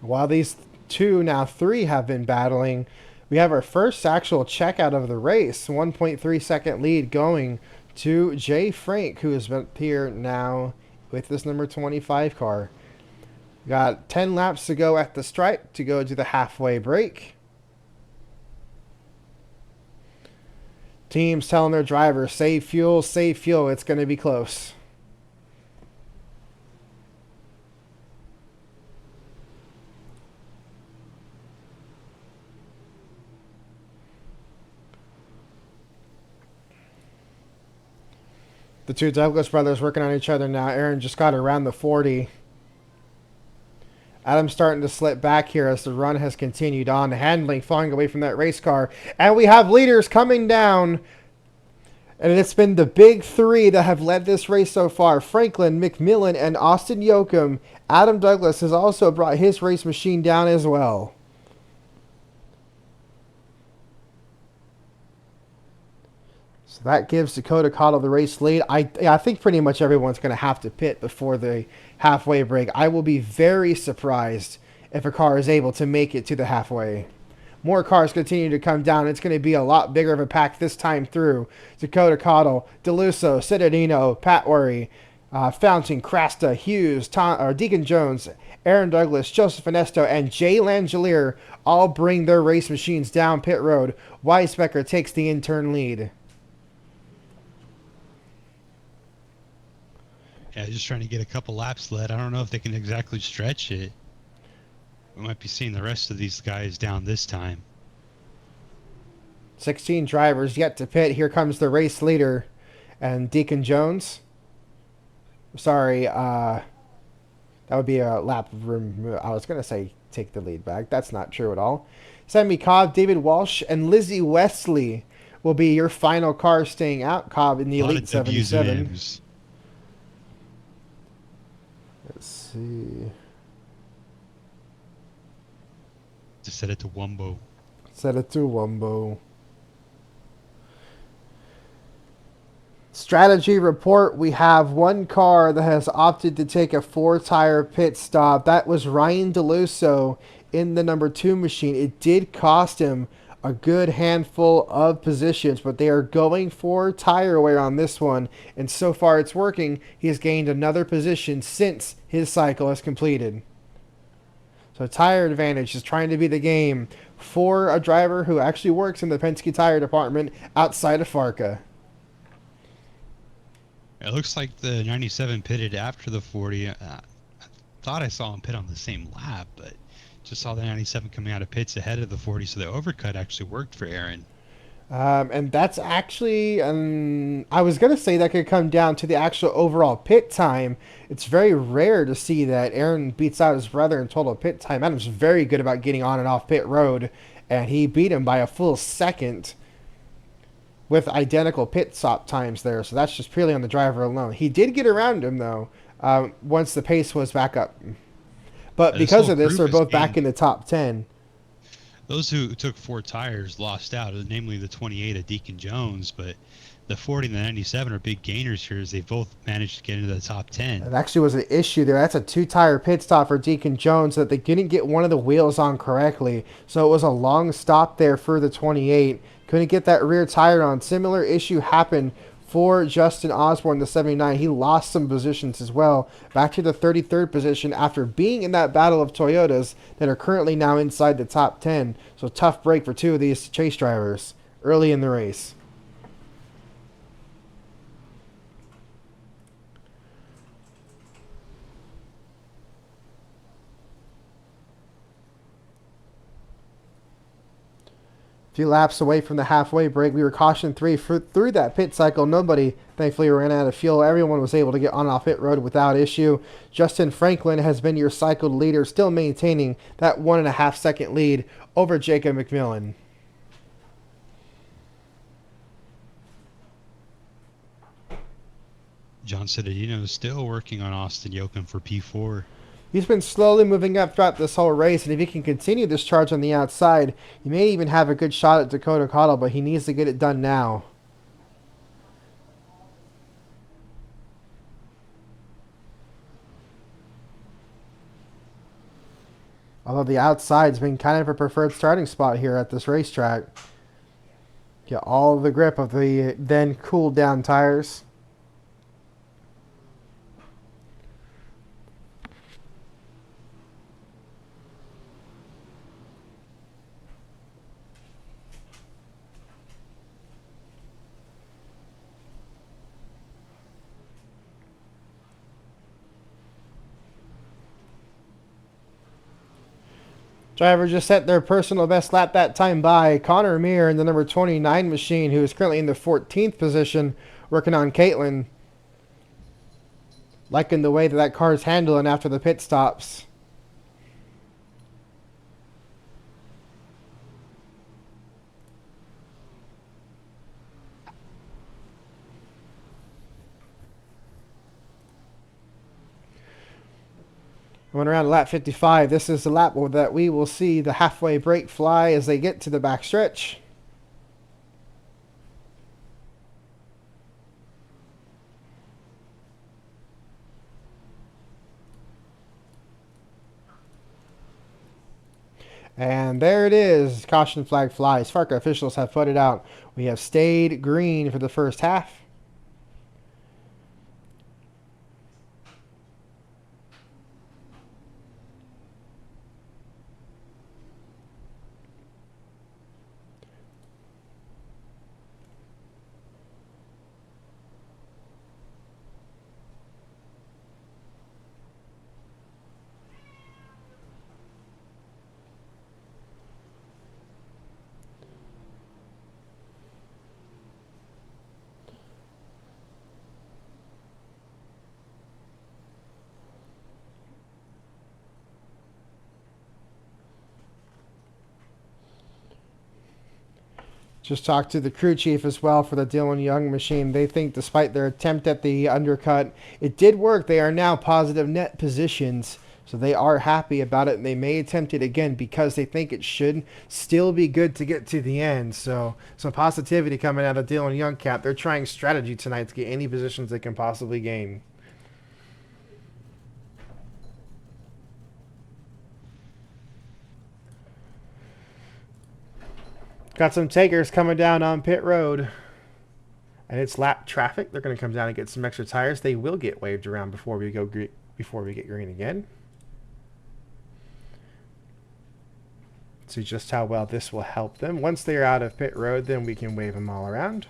While these two, now 3, have been battling, we have our first actual checkout of the race. 1.3 second lead going to Jay Frank, who has been here now with this number 25 car. Got 10 laps to go at the stripe to go to the halfway break. Teams telling their drivers, save fuel, save fuel. It's going to be close. The two Douglas brothers working on each other now. Aaron just got around the 40. Adam's starting to slip back here as the run has continued on. Handling falling away from that race car. And we have leaders coming down. And it's been the big 3 that have led this race so far. Franklin, McMillan, and Austin Yoakum. Adam Douglas has also brought his race machine down as well. So that gives Dakota Cottle the race lead. I think pretty much everyone's going to have to pit before the halfway break. I will be very surprised if a car is able to make it to the halfway. More cars continue to come down. It's going to be a lot bigger of a pack this time through. Dakota Cottle, DeLusso, Citadino, Pat Worry, Fountain, Crasta, Hughes, Deacon Jones, Aaron Douglas, Joseph Inesto, and Jay Langelier all bring their race machines down pit road. Weisbecker takes the in-turn lead. Yeah, just trying to get a couple laps led. I don't know if they can exactly stretch it. We might be seeing the rest of these guys down this time. 16 drivers yet to pit. Here comes the race leader and Deacon Jones. Sorry, that would be a lap room. I was going to say take the lead back. That's not true at all. Sammy Cobb, David Walsh, and Lizzie Wesley will be your final car staying out. Cobb in the Elite 77. Let's see. Just set it to Wumbo. Set it to Wumbo. Strategy report. We have one car that has opted to take a 4-tire pit stop. That was Ryan DeLusso in the number 2 machine. It did cost him a good handful of positions, but they are going for tire wear on this one, and so far it's working. He has gained another position since his cycle is completed. So tire advantage is trying to be the game for a driver who actually works in the Penske tire department outside of FARCA. It looks like the 97 pitted after the 40. I thought I saw him pit on the same lap, but just saw the 97 coming out of pits ahead of the 40, so the overcut actually worked for Aaron. And that's actually, I was going to say that could come down to the actual overall pit time. It's very rare to see that Aaron beats out his brother in total pit time. Adam's very good about getting on and off pit road, and he beat him by a full second with identical pit stop times there. So that's just purely on the driver alone. He did get around him, though, once the pace was back up. But This because whole of this, group they're is both back gained. in the top 10. Those who took 4 tires lost out, namely the 28 of Deacon Jones, but the 40 and the 97 are big gainers here as they both managed to get into the top 10. It actually was an issue there. That's a 2-tire pit stop for Deacon Jones that they didn't get one of the wheels on correctly. So it was a long stop there for the 28. Couldn't get that rear tire on. Similar issue happened for Justin Osborne, the 79. He lost some positions as well. Back to the 33rd position after being in that battle of Toyotas that are currently now inside the top 10. So tough break for two of these chase drivers early in the race. A few laps away from the halfway break, we were cautioned through that pit cycle. Nobody, thankfully, ran out of fuel. Everyone was able to get on off pit road without issue. Justin Franklin has been your cycled leader, still maintaining that 1.5 second lead over Jacob McMillan. John Cittadino is still working on Austin Yoakum for P4. He's been slowly moving up throughout this whole race, and if he can continue this charge on the outside, he may even have a good shot at Dakota Cottle, but he needs to get it done now. Although the outside's been kind of a preferred starting spot here at this racetrack. Get all the grip of the then cooled down tires. Driver just set their personal best lap that time by Connor Meir in the number 29 machine, who is currently in the 14th position, working on Caitlin. Liking the way that car's handling after the pit stops. Going around lap 55, this is the lap that we will see the halfway break fly as they get to the back stretch. And there it is. Caution flag flies. FARCA officials have put it out. We have stayed green for the first half. Just talked to the crew chief as well for the Dylan Young machine. They think despite their attempt at the undercut, it did work. They are now positive net positions, so they are happy about it, and they may attempt it again because they think it should still be good to get to the end. So some positivity coming out of Dylan Young camp. They're trying strategy tonight to get any positions they can possibly gain. Got some takers coming down on pit road. And it's lap traffic. They're going to come down and get some extra tires. They will get waved around before we get green again. See just how well this will help them. Once they're out of pit road, then we can wave them all around.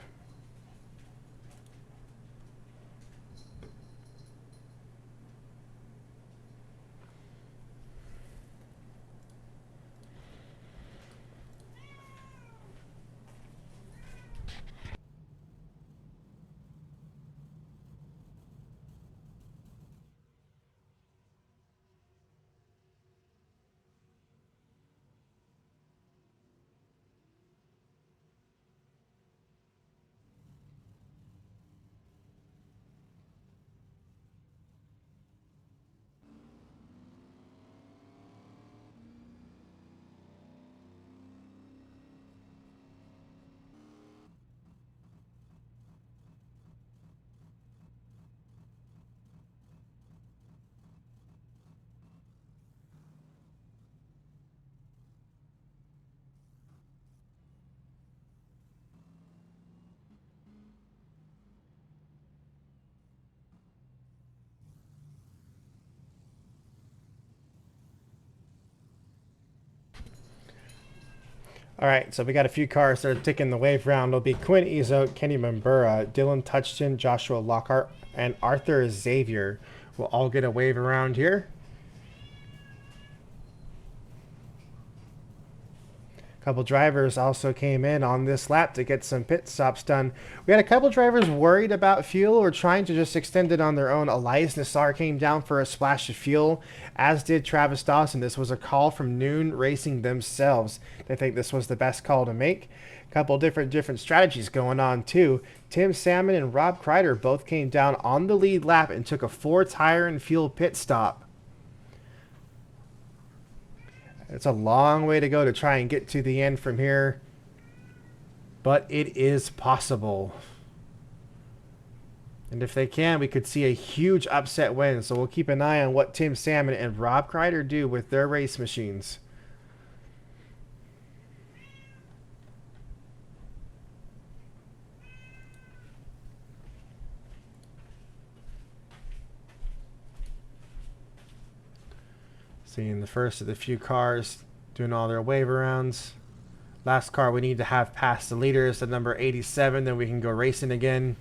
All right, so we got a few cars that are taking the wave round. It'll be Quinn Ezo, Kenny Mambura, Dylan Touchton, Joshua Lockhart, and Arthur Xavier will all get a wave around here. A couple drivers also came in on this lap to get some pit stops done. We had a couple drivers worried about fuel or trying to just extend it on their own. Elias Nassar came down for a splash of fuel, as did Travis Dawson. This was a call from Noon Racing themselves. They think this was the best call to make. A couple different strategies going on too. Tim Salmon and Rob Kreider both came down on the lead lap and took a 4-tire and fuel pit stop. It's a long way to go to try and get to the end from here, but it is possible. And if they can, we could see a huge upset win. So we'll keep an eye on what Tim Salmon and Rob Kreider do with their race machines. Seeing the first of the few cars doing all their wave arounds. Last car we need to have past the leaders at number 87, then we can go racing again.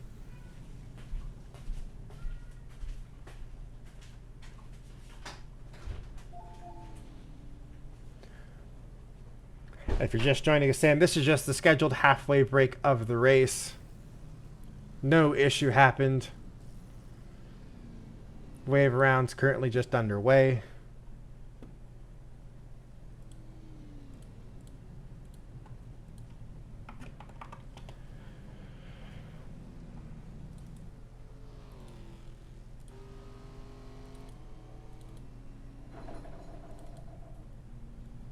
If you're just joining us in, this is just the scheduled halfway break of the race. No issue happened. Wave rounds currently just underway.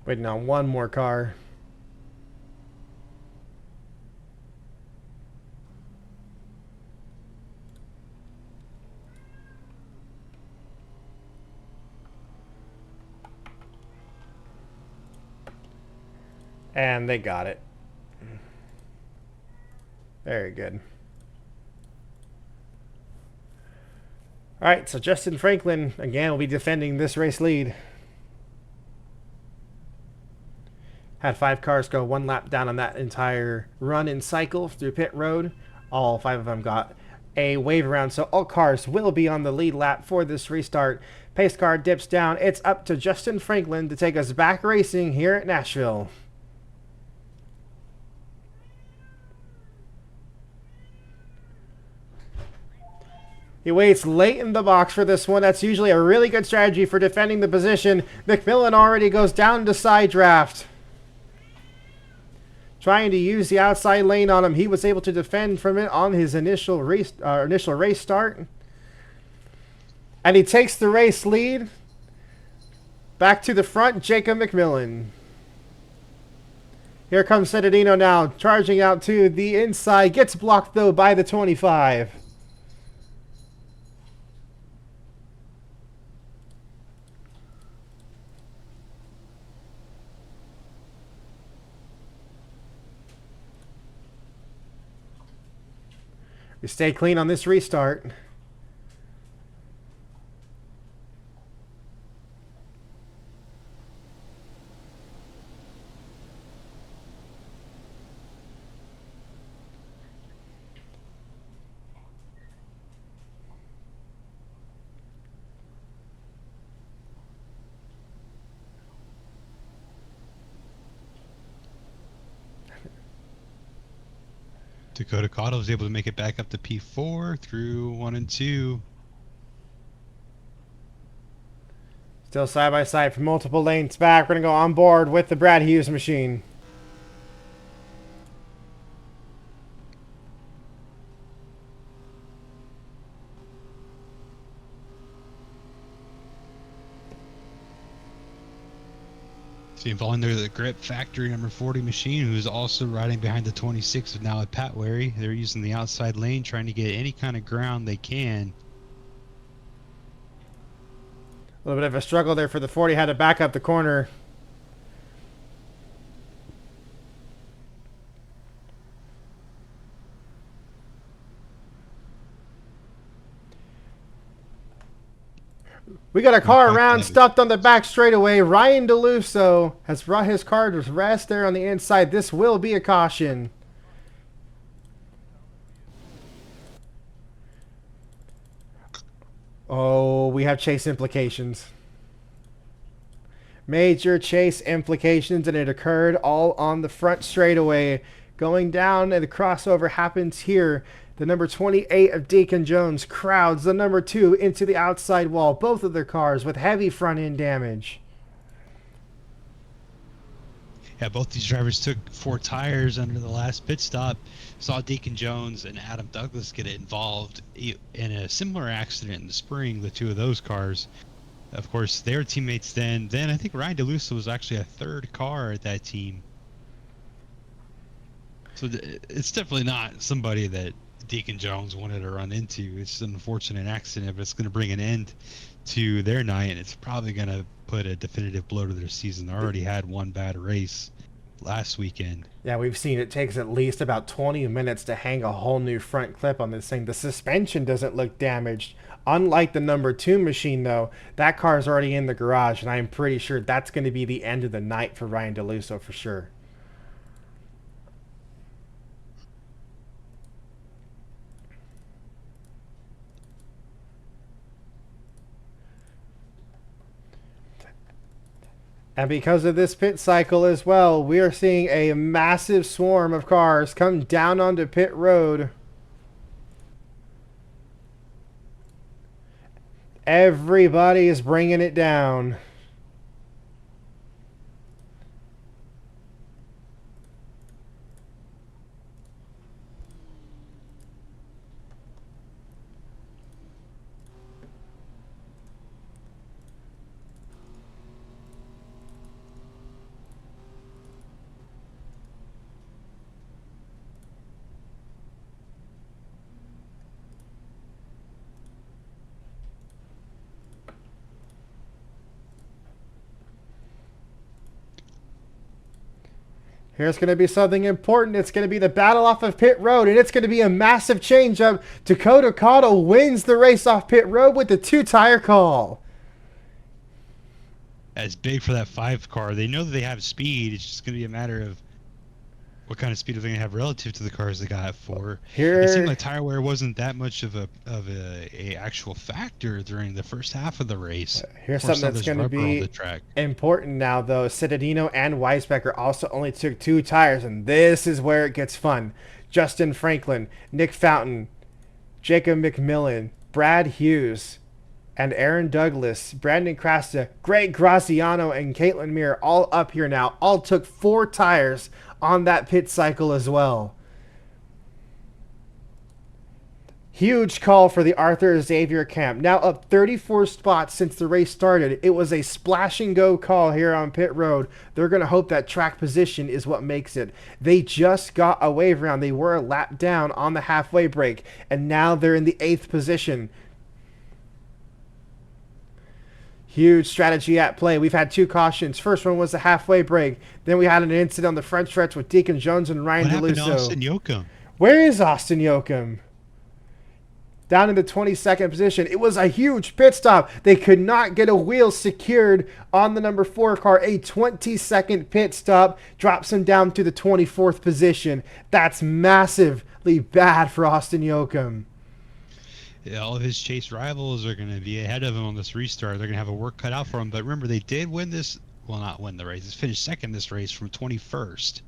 Waiting on one more car. And they got it. Very good. All right, so Justin Franklin, again, will be defending this race lead. Had 5 cars go 1 lap down on that entire run and cycle through pit road. All 5 of them got a wave around, so all cars will be on the lead lap for this restart. Pace car dips down. It's up to Justin Franklin to take us back racing here at Nashville. He waits late in the box for this one. That's usually a really good strategy for defending the position. McMillan already goes down to side draft. Trying to use the outside lane on him. He was able to defend from it on his initial race start. And he takes the race lead. Back to the front, Jacob McMillan. Here comes Citadino now, charging out to the inside. Gets blocked, though, by the 25. We stay clean on this restart. Dakota Cottle was able to make it back up to P4 through 1 and 2. Still side by side for multiple lanes back. We're going to go on board with the Brad Hughes machine. See, following there, the Grip Factory number 40 machine, who's also riding behind the 26 now at Pat Wary. They're using the outside lane, trying to get any kind of ground they can. A little bit of a struggle there for the 40. Had to back up the corner. We got a Not car quite around, that. stopped on the back straightaway. Ryan DeLusso has brought his car to rest there on the inside. This will be a caution. Oh, we have chase implications. Major chase implications, and it occurred all on the front straightaway. Going down, and the crossover happens here. The number 28 of Deacon Jones crowds the number 2 into the outside wall. Both of their cars with heavy front end damage. Yeah, both these drivers took 4 tires under the last pit stop. Saw Deacon Jones and Adam Douglas get involved in a similar accident in the spring, the 2 of those cars. Of course, they were teammates then. Then I think Ryan DeLusso was actually a 3rd car at that team. So it's definitely not somebody that Deacon Jones wanted to run into. It's an unfortunate accident, but it's going to bring an end to their night, and it's probably going to put a definitive blow to their season. They already had one bad race last weekend. Yeah, we've seen it takes at least about 20 minutes to hang a whole new front clip on this thing. The suspension doesn't look damaged. Unlike the number 2 machine, though, that car is already in the garage, and I'm pretty sure that's going to be the end of the night for Ryan DeLusso for sure. And because of this pit cycle as well, we are seeing a massive swarm of cars come down onto pit road. Everybody is bringing it down. Here's going to be something important. It's going to be the battle off of pit road, and it's going to be a massive change-up. Dakota Cottle wins the race off pit road with the 2-tire call. That's big for that 5 car. They know that they have speed. It's just going to be a matter of what kind of speed are they going to have relative to the cars they got for. Here, it seemed like tire wear wasn't that much of a actual factor during the first half of the race. Here's something that's going to be important now, though. Cittadino and Weisbecker also only took 2 tires, and this is where it gets fun. Justin Franklin, Nick Fountain, Jacob McMillan, Brad Hughes, and Aaron Douglas, Brandon Crasta, Greg Graziano, and Caitlin Muir all up here now. All took 4 tires on that pit cycle as well. Huge call for the Arthur Xavier camp. Now up 34 spots since the race started. It was a splash and go call here on pit road. They're going to hope that track position is what makes it. They just got a wave round. They were a lap down on the halfway break, and now they're in the 8th position. Huge strategy at play. We've had 2 cautions. First one was the halfway break. Then we had an incident on the front stretch with Deacon Jones and Ryan DeLusso. What happened to Austin Yoakum? Where is Austin Yoakum? Down in the 22nd position. It was a huge pit stop. They could not get a wheel secured on the number 4 car. A 20-second pit stop drops him down to the 24th position. That's massively bad for Austin Yoakum. All of his chase rivals are going to be ahead of him on this restart. They're going to have a work cut out for him. But remember, they did win this. Well, not win the race. They finished second this race from 21st.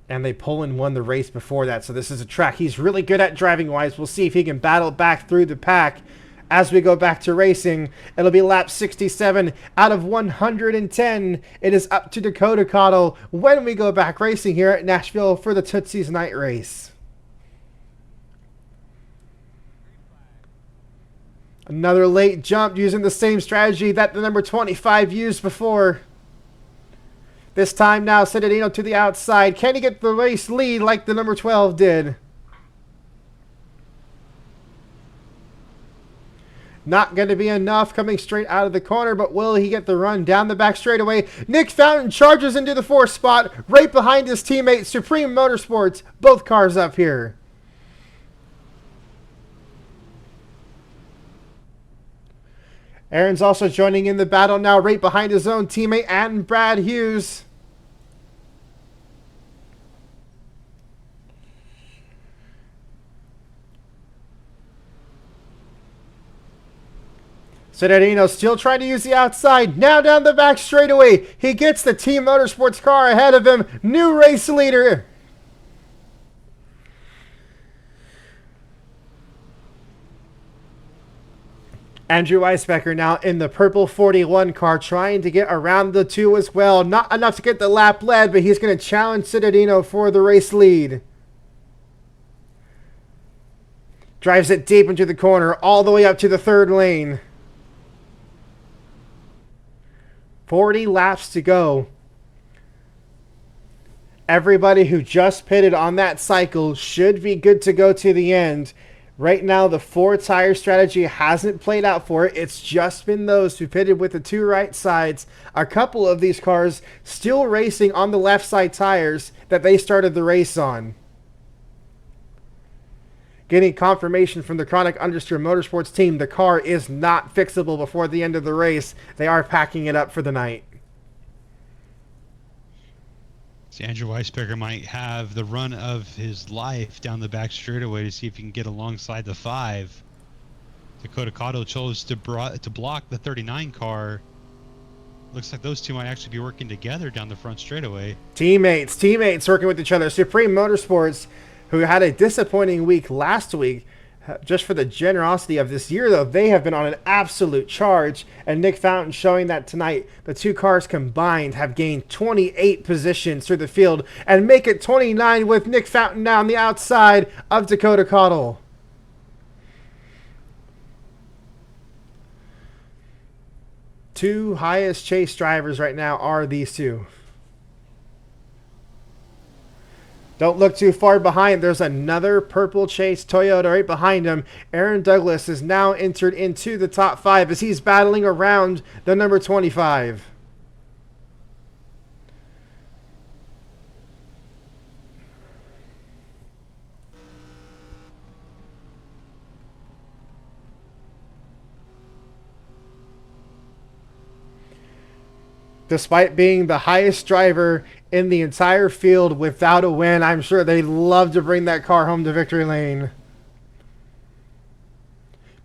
And they pull and won the race before that. So this is a track he's really good at driving-wise. We'll see if he can battle back through the pack as we go back to racing. It'll be lap 67 out of 110. It is up to Dakota Cottle when we go back racing here at Nashville for the Tootsie's Night Race. Another late jump using the same strategy that the number 25 used before. This time now, Cittadino to the outside. Can he get the race lead like the number 12 did? Not going to be enough coming straight out of the corner, but will he get the run down the back straightaway? Nick Fountain charges into the 4th spot, right behind his teammate, Supreme Motorsports. Both cars up here. Aaron's also joining in the battle now, right behind his own teammate and Brad Hughes. Citadino still trying to use the outside. Now down the back straightaway. He gets the Team Motorsports car ahead of him. New race leader. Andrew Weisbecker now in the purple 41 car, trying to get around the two as well. Not enough to get the lap led, but he's going to challenge Citadino for the race lead. Drives it deep into the corner, all the way up to the third lane. 40 laps to go. Everybody who just pitted on that cycle should be good to go to the end. Right now, the 4-tire strategy hasn't played out for it. It's just been those who pitted with the 2 right sides. A couple of these cars still racing on the left side tires that they started the race on. Getting confirmation from the Chronic Understeer Motorsports team, the car is not fixable before the end of the race. They are packing it up for the night. Andrew Weisbecker might have the run of his life down the back straightaway to see if he can get alongside the 5. Dakota Cotto chose to block the 39 car. Looks like those two might actually be working together down the front straightaway. Teammates working with each other. Supreme Motorsports, who had a disappointing week last week, just for the generosity of this year, though, they have been on an absolute charge. And Nick Fountain showing that tonight. The 2 cars combined have gained 28 positions through the field and make it 29 with Nick Fountain now on the outside of Dakota Cottle. Two highest chase drivers right now are these two. Don't look too far behind. There's another purple chase Toyota right behind him. Aaron Douglas is now entered into the top 5 as he's battling around the number 25. Despite being the highest driver in the entire field without a win, I'm sure they'd love to bring that car home to victory lane.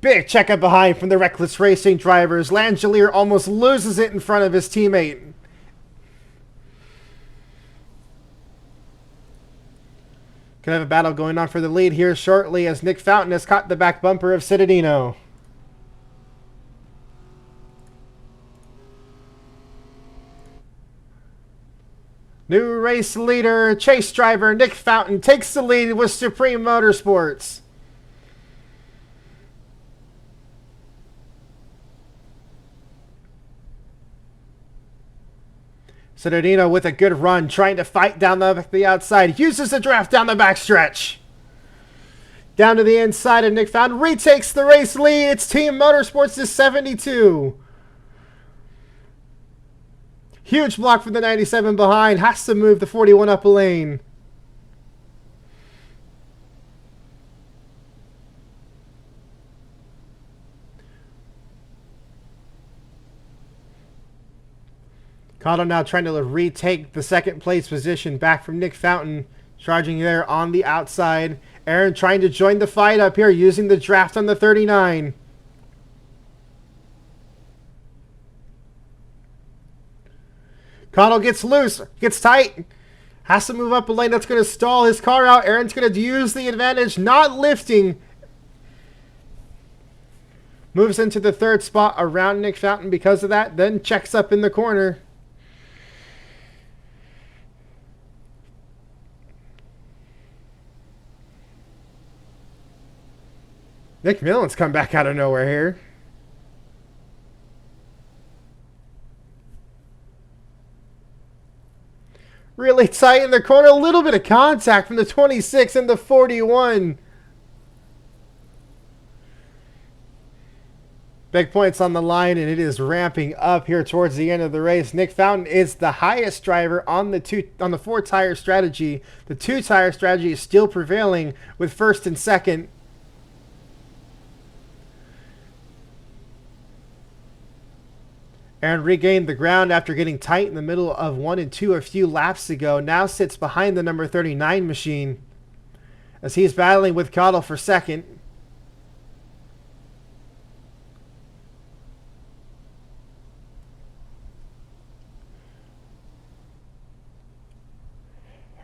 Big checkup behind from the Reckless Racing drivers. Langelier almost loses it in front of his teammate. Could have a battle going on for the lead here shortly as Nick Fountain has caught the back bumper of Citadino. New race leader, chase driver Nick Fountain takes the lead with Supreme Motorsports. Citadino with a good run, trying to fight down the outside. Uses the draft down the backstretch. Down to the inside of Nick Fountain. Retakes the race lead. It's Team Motorsports to 72. Huge block from the 97 behind. Has to move the 41 up a lane. Cotto now trying to retake the second place position back from Nick Fountain. Charging there on the outside. Aaron trying to join the fight up here using the draft on the 39. Cotto gets loose, gets tight, has to move up a lane. That's going to stall his car out. Aaron's going to use the advantage, not lifting. Moves into the 3rd spot around Nick Fountain because of that, then checks up in the corner. Nick Millen's come back out of nowhere here. Really tight in the corner. A little bit of contact from the 26 and the 41. Big points on the line, and it is ramping up here towards the end of the race. Nick Fountain is the highest driver on the 4-tire strategy. The 2-tire strategy is still prevailing with 1st and 2nd. Aaron regained the ground after getting tight in the middle of 1 and 2 a few laps ago. Now sits behind the number 39 machine as he's battling with Cottle for second.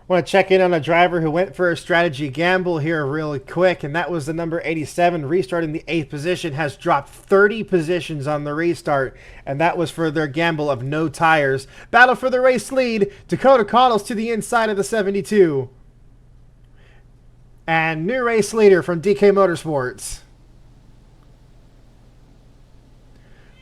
I want to check in on a driver who went for a strategy gamble here really quick, and that was the number 87, restarting the 8th position, has dropped 30 positions on the restart, and that was for their gamble of no tires. Battle for the race lead. Dakota Cottles to the inside of the 72. And new race leader from DK Motorsports.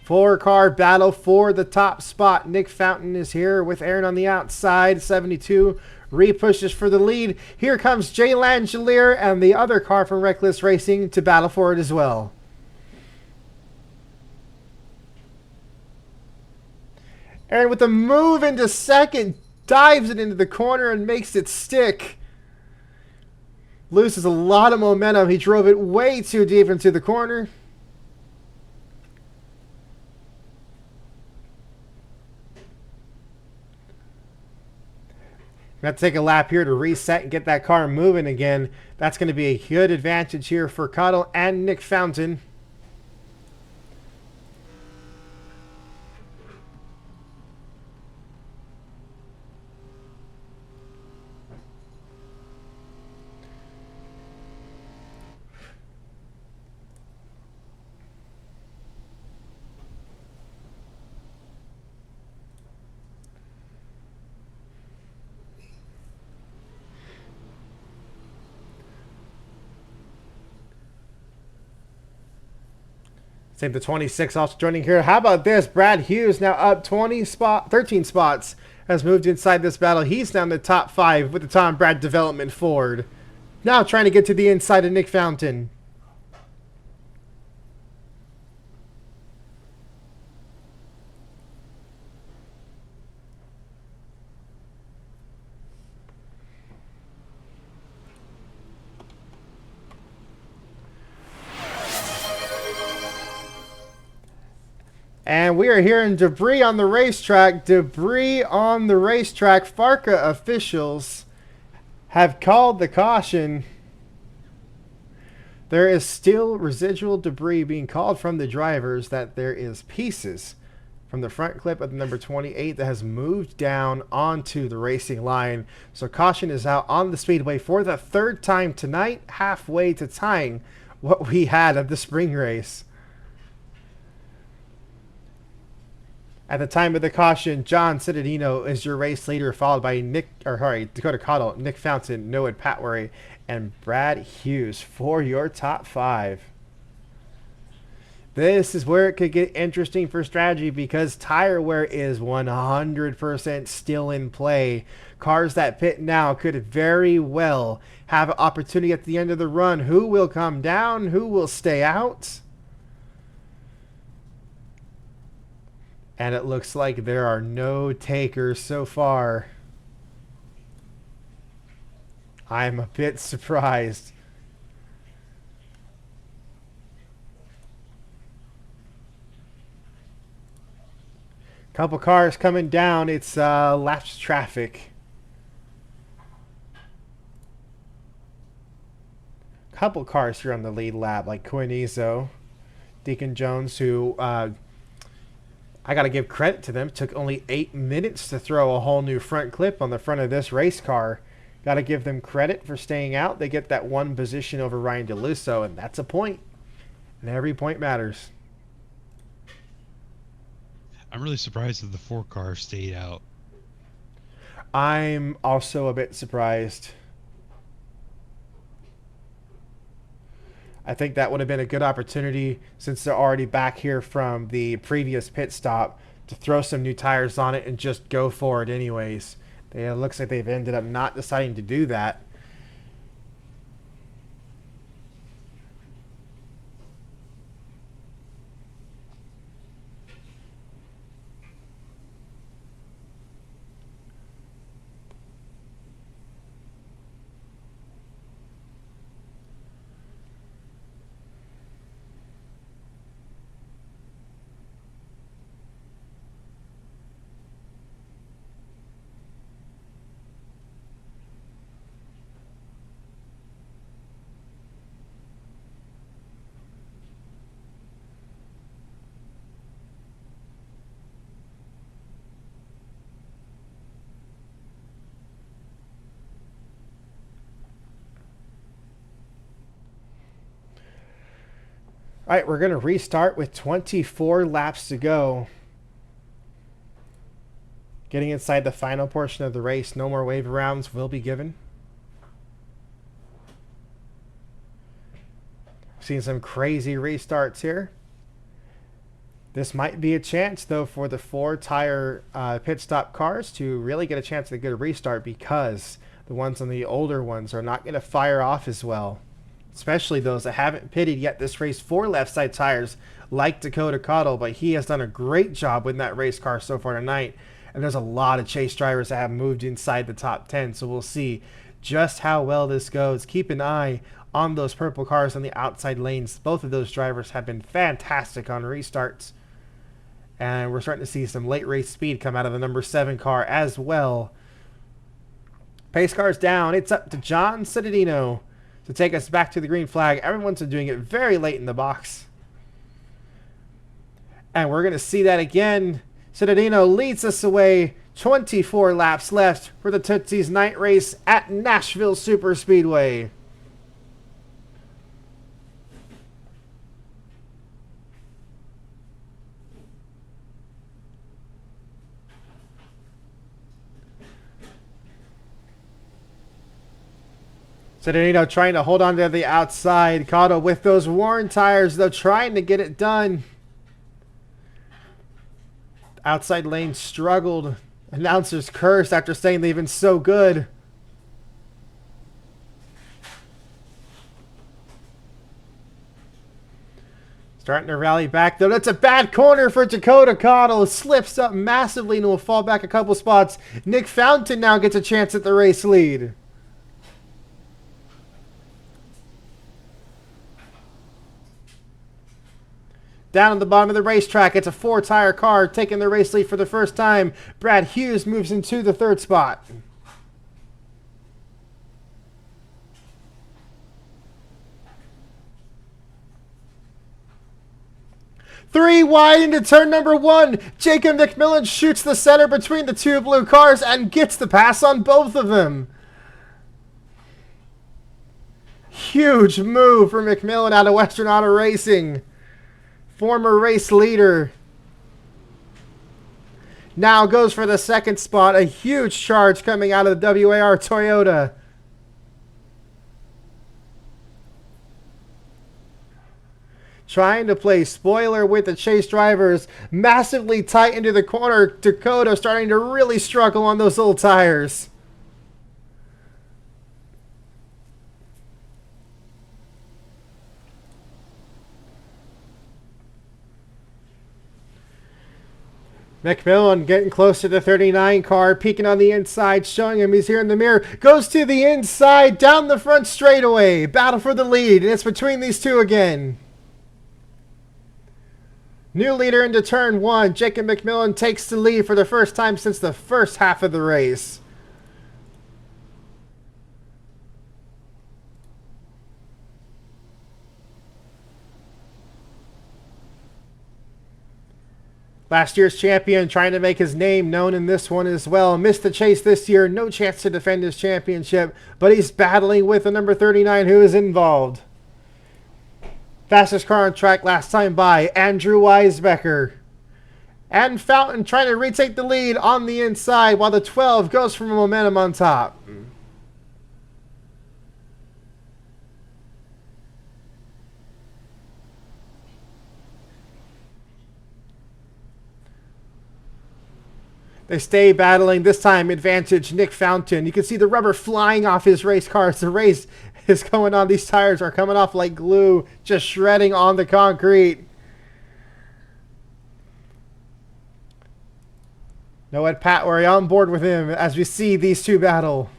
4-car battle for the top spot. Nick Fountain is here with Aaron on the outside. 72 re-pushes for the lead. Here comes Jay Langelier and the other car from Reckless Racing to battle for it as well. Aaron with a move into second, dives it into the corner and makes it stick. Loses a lot of momentum. He drove it way too deep into the corner. We have to take a lap here to reset and get that car moving again. That's going to be a good advantage here for Cottle and Nick Fountain. Save the 26 also joining here. How about this? Brad Hughes now up 13 spots. Has moved inside this battle. He's down the top 5 with the Tom Brad development Ford. Now trying to get to the inside of Nick Fountain. And we are hearing debris on the racetrack. Debris on the racetrack. FARCA officials have called the caution. There is still residual debris being called from the drivers, that there is pieces from the front clip of the number 28 that has moved down onto the racing line. So caution is out on the speedway for the 3rd time tonight, halfway to tying what we had at the spring race. At the time of the caution, John Cittadino is your race leader, followed by Dakota Cottle, Nick Fountain, Noah Patwary, and Brad Hughes for your top 5. This is where it could get interesting for strategy because tire wear is 100% still in play. Cars that pit now could very well have an opportunity at the end of the run. Who will come down? Who will stay out? And it looks like there are no takers so far. I'm a bit surprised. Couple cars coming down. It's lapsed traffic. Couple cars here on the lead lap, like Coinizo, Deacon Jones, who I got to give credit to them. Took only 8 minutes to throw a whole new front clip on the front of this race car. Got to give them credit for staying out. They get that 1 position over Ryan DeLusso, and that's a point. And every point matters. I'm really surprised that the 4 car stayed out. I'm also a bit surprised. I think that would have been a good opportunity, since they're already back here from the previous pit stop, to throw some new tires on it and just go for it anyways. It looks like they've ended up not deciding to do that. All right, we're going to restart with 24 laps to go. Getting inside the final portion of the race, no more wave rounds will be given. Seeing some crazy restarts here. This might be a chance, though, for the 4-tire pit stop cars to really get a chance at a good restart, because the ones on the older ones are not going to fire off as well, especially those that haven't pitted yet this race for left side tires, like Dakota Cottle. But he has done a great job with that race car so far tonight, and there's a lot of chase drivers that have moved inside the top 10, so we'll see just how well this goes. Keep an eye on those purple cars on the outside lanes. Both of those drivers have been fantastic on restarts. And we're starting to see some late race speed come out of the number 7 car as well. Pace car's down. It's up to John Cittadino to take us back to the green flag. Everyone's been doing it very late in the box. And we're going to see that again. Cittadino leads us away. 24 laps left for the Tootsie's night race at Nashville Superspeedway. Cittadino trying to hold on to the outside. Cotto with those worn tires, though, trying to get it done. Outside lane struggled. Announcers cursed after saying they've been so good. Starting to rally back, though. That's a bad corner for Dakota Cottle. Slips up massively and will fall back a couple spots. Nick Fountain now gets a chance at the race lead. Down at the bottom of the racetrack, it's a 4-tire car taking the race lead for the first time. Brad Hughes moves into the 3rd spot. Three wide into turn number 1. Jacob McMillan shoots the center between the 2 blue cars and gets the pass on both of them. Huge move for McMillan out of Western Auto Racing. Former race leader. Now goes for the 2nd spot. A huge charge coming out of the WAR Toyota. Trying to play spoiler with the chase drivers. Massively tight into the corner. Dakota starting to really struggle on those old tires. McMillan getting close to the 39 car, peeking on the inside, showing him he's here in the mirror. Goes to the inside, down the front straightaway. Battle for the lead, and it's between these two again. New leader into turn 1. Jacob McMillan takes the lead for the first time since the first half of the race. Last year's champion trying to make his name known in this one as well. Missed the chase this year. No chance to defend his championship. But he's battling with the number 39 who is involved. Fastest car on track last time by, Andrew Weisbecker. And Fountain trying to retake the lead on the inside while the 12 goes for momentum on top. They stay battling. This time, advantage Nick Fountain. You can see the rubber flying off his race car as the race is going on. These tires are coming off like glue, just shredding on the concrete. Noah and Pat were on board with him as we see these two battle.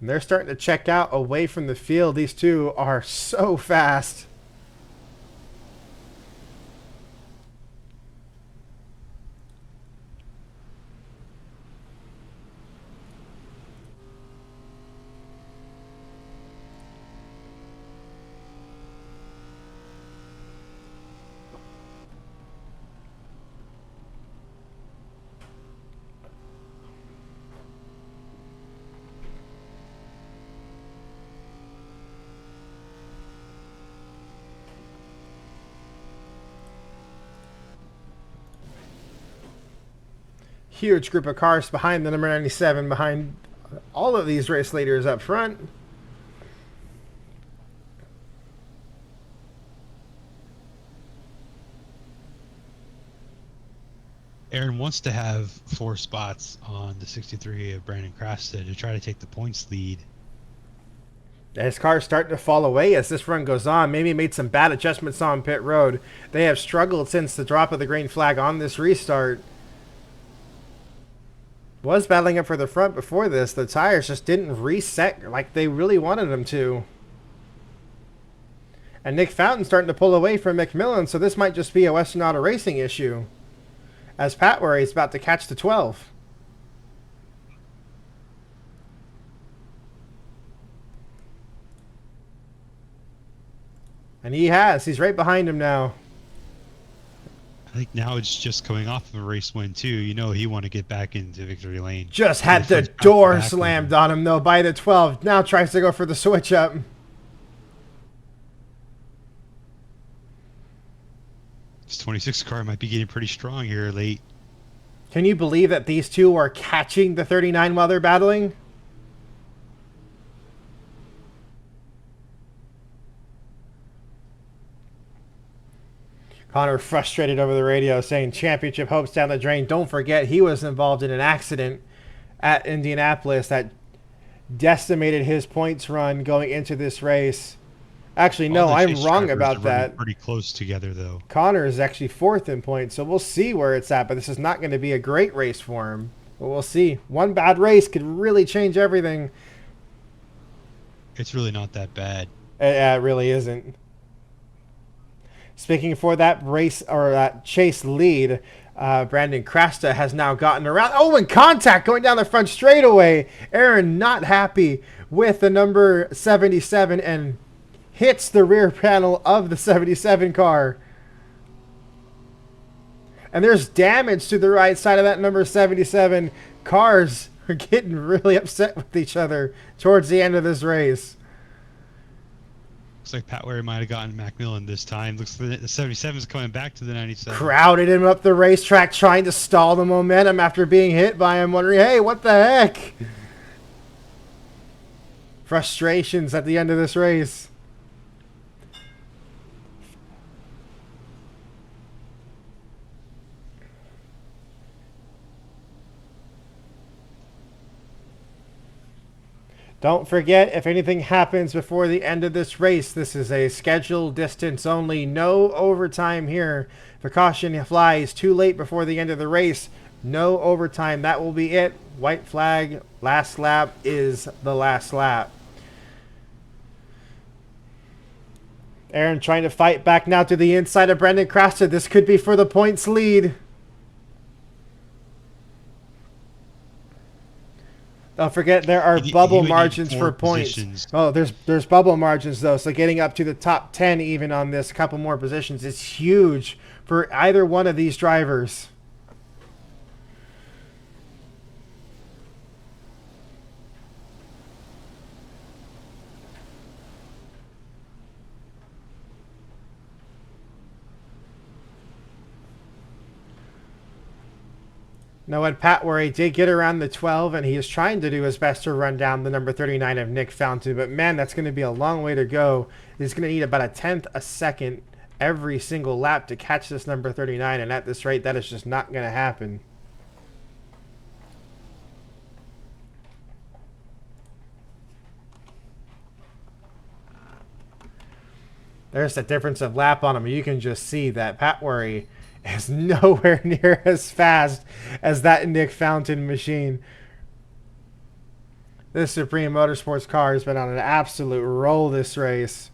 And they're starting to check out away from the field. These two are so fast. Huge group of cars behind the number 97, behind all of these race leaders up front. Aaron wants to have 4 spots on the 63 of Brandon Crasta to try to take the points lead. His car's starting to fall away as this run goes on. Maybe made some bad adjustments on pit road. They have struggled since the drop of the green flag on this restart. Was battling up for the front before this. The tires just didn't reset like they really wanted them to. And Nick Fountain starting to pull away from McMillan, so this might just be a Western Auto Racing issue. As Patwary is about to catch the 12. And he has. He's right behind him now. I think now it's just coming off of a race win, too. You know he want to get back into victory lane. Just had the door slammed on him, though, by the 12. Now tries to go for the switch up. This 26 car might be getting pretty strong here late. Can you believe that these two are catching the 39 while they're battling? Connor frustrated over the radio saying championship hopes down the drain. Don't forget he was involved in an accident at Indianapolis that decimated his points run going into this race. Actually, no, I'm wrong about that. Pretty close together, though. Connor is actually 4th in points, so we'll see where it's at. But this is not going to be a great race for him. But we'll see. One bad race could really change everything. It's really not that bad. It really isn't. Speaking for that race or that chase lead, Brandon Crasta has now gotten around. Oh, and contact going down the front straightaway. Aaron not happy with the number 77 and hits the rear panel of the 77 car. And there's damage to the right side of that number 77. Cars are getting really upset with each other towards the end of this race. Looks like Patwary might have gotten Macmillan this time. Looks like the 77 is coming back to the 97. Crowded him up the racetrack trying to stall the momentum after being hit by him, wondering, hey, what the heck? Frustrations at the end of this race. Don't forget, if anything happens before the end of this race, this is a scheduled distance only. No overtime here. If a caution flies too late before the end of the race, no overtime. That will be it. White flag. Last lap is the last lap. Aaron trying to fight back now to the inside of Brandon Crasta. This could be for the points lead. Don't forget there are bubble margins for points. Positions. Oh, there's bubble margins though, so getting up to the top 10 even on this couple more positions is huge for either one of these drivers. Now at Patwary did get around the 12, and he is trying to do his best to run down the number 39 of Nick Fountain. But man, that's going to be a long way to go. He's going to need about a tenth a second every single lap to catch this number 39, and at this rate, that is just not going to happen. There's the difference of lap on him. You can just see that Patwary is nowhere near as fast as that Nick Fountain machine. This Supreme Motorsports car has been on an absolute roll this race.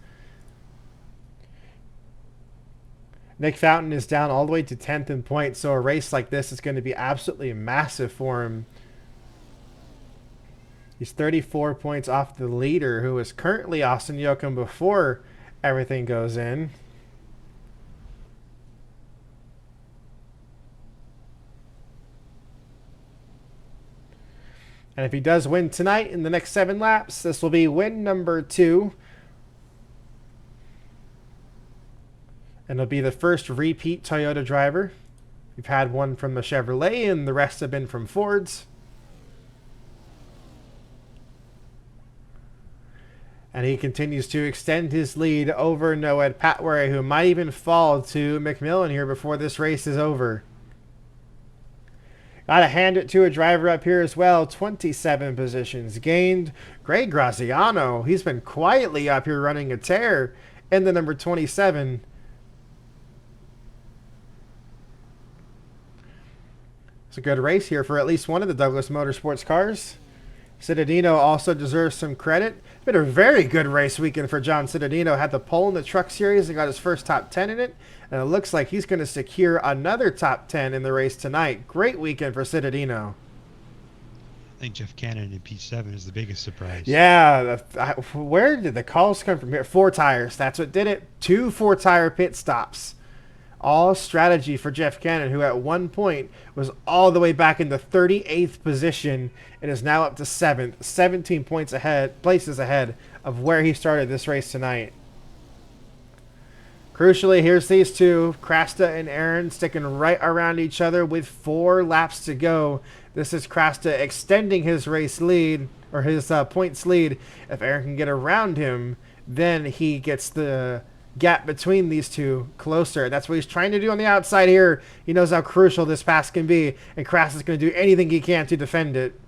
Nick Fountain is down all the way to 10th in points, so a race like this is going to be absolutely massive for him. He's 34 points off the leader, who is currently Austin Yoakum before everything goes in. And if he does win tonight in the next 7 laps, this will be win number 2. And it'll be the first repeat Toyota driver We've had one from the Chevrolet, and the rest have been from Fords. And he continues to extend his lead over Noed Patway, who might even fall to McMillan here before this race is over. Got to hand it to a driver up here as well. 27 positions gained. Greg Graziano, he's been quietly up here running a tear in the number 27. It's a good race here for at least one of the Douglas Motorsports cars. Cittadino also deserves some credit. It's been a very good race weekend for John Cittadino. Had the pole in the Truck Series and got his first top 10 in it. And it looks like he's going to secure another top 10 in the race tonight. Great weekend for Cittadino. I think Jeff Cannon in P7 is the biggest surprise. Yeah. Where did the calls come from here? 4 tires. That's what did it. 2 4-tire pit stops. All strategy for Jeff Cannon, who at one point was all the way back in the 38th position and is now up to 7th, 17 places ahead of where he started this race tonight. Crucially, here's these two, Krasta and Aaron, sticking right around each other with 4 laps to go. This is Krasta extending his race lead, or his points lead. If Aaron can get around him, then he gets the gap between these two closer. That's what he's trying to do on the outside here. He knows how crucial this pass can be, and Krass is going to do anything he can to defend it.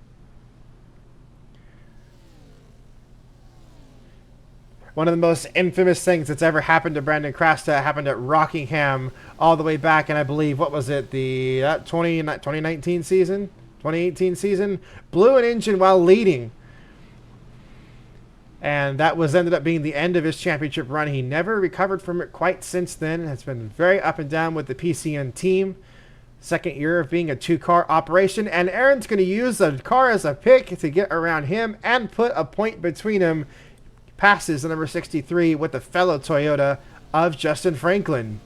One of the most infamous things that's ever happened to Brandon Krasta happened at Rockingham all the way back, and I believe, what was it, the 2019 season? 2018 season? Blew an engine while leading. And that ended up being the end of his championship run. He never recovered from it quite since then. It's been very up and down with the PCN team. Second year of being a 2-car operation. And Aaron's going to use the car as a pick to get around him and put a point between him. Passes the number 63 with the fellow Toyota of Justin Franklin.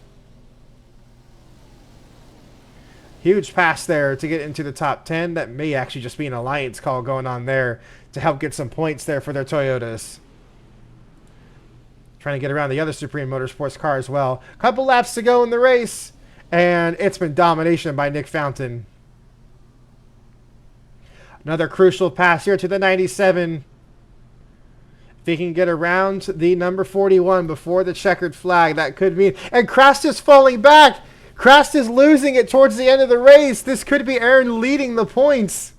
Huge pass there to get into the top 10. That may actually just be an alliance call going on there to help get some points there for their Toyotas. Trying to get around the other Supreme Motorsports car as well. Couple laps to go in the race, and it's been domination by Nick Fountain. Another crucial pass here to the 97. If he can get around the number 41 before the checkered flag, that could mean... And Krast is falling back! Krast is losing it towards the end of the race. This could be Aaron leading the points.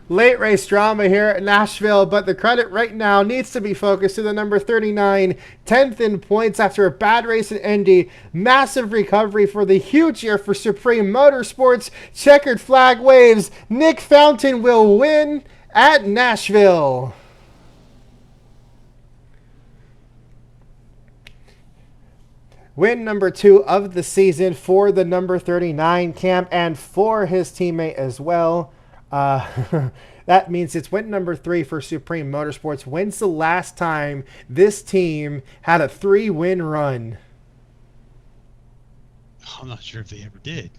Late race drama here at Nashville, but the credit right now needs to be focused to the number 39, 10th in points after a bad race at Indy. Massive recovery for the huge year for Supreme Motorsports. Checkered flag waves. Nick Fountain will win at Nashville. Win number 2 of the season for the number 39 camp and for his teammate as well. That means it's win number 3 for Supreme Motorsports. When's the last time this team had a 3-win run? I'm not sure if they ever did.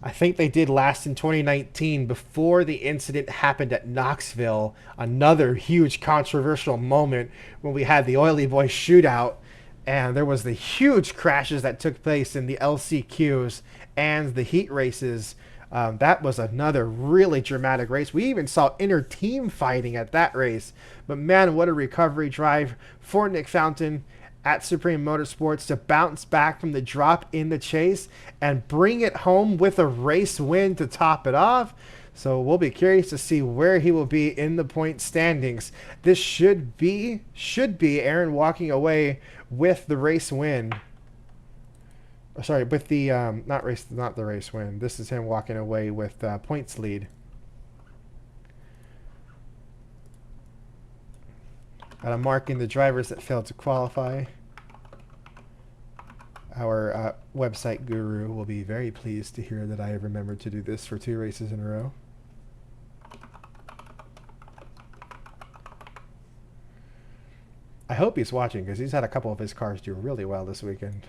I think they did last in 2019 before the incident happened at Knoxville. Another huge controversial moment when we had the Oily Boy shootout. And there was the huge crashes that took place in the LCQs and the heat races. That was another really dramatic race. We even saw inter-team fighting at that race. But man, what a recovery drive for Nick Fountain at Supreme Motorsports to bounce back from the drop in the chase and bring it home with a race win to top it off. So we'll be curious to see where he will be in the point standings. This should be Aaron walking away with the race win. Sorry, with the not the race win. This is him walking away with points lead. I'm marking the drivers that failed to qualify. Our website guru will be very pleased to hear that I have remembered to do this for 2 races in a row. I hope he's watching because he's had a couple of his cars do really well this weekend.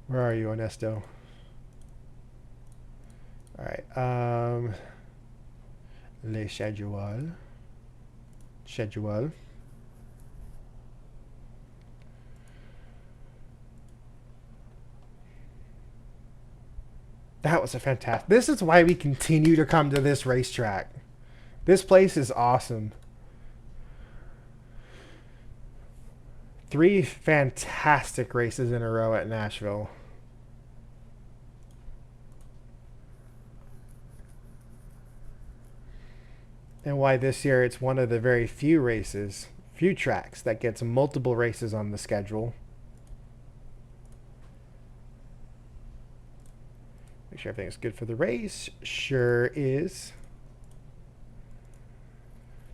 Where are you, Ernesto? All right. Le schedule. That was a fantastic. This is why we continue to come to this racetrack. This place is awesome. 3 fantastic races in a row at Nashville. And why this year it's one of the very few tracks that gets multiple races on the schedule. Make sure everything is good for the race. Sure is.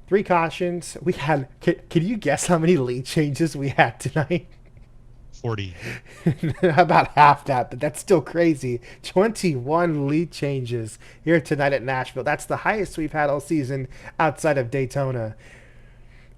3 cautions. We had. Can you guess how many lead changes we had tonight? 40. About half that, but that's still crazy. 21 lead changes here tonight at Nashville. That's the highest we've had all season outside of Daytona.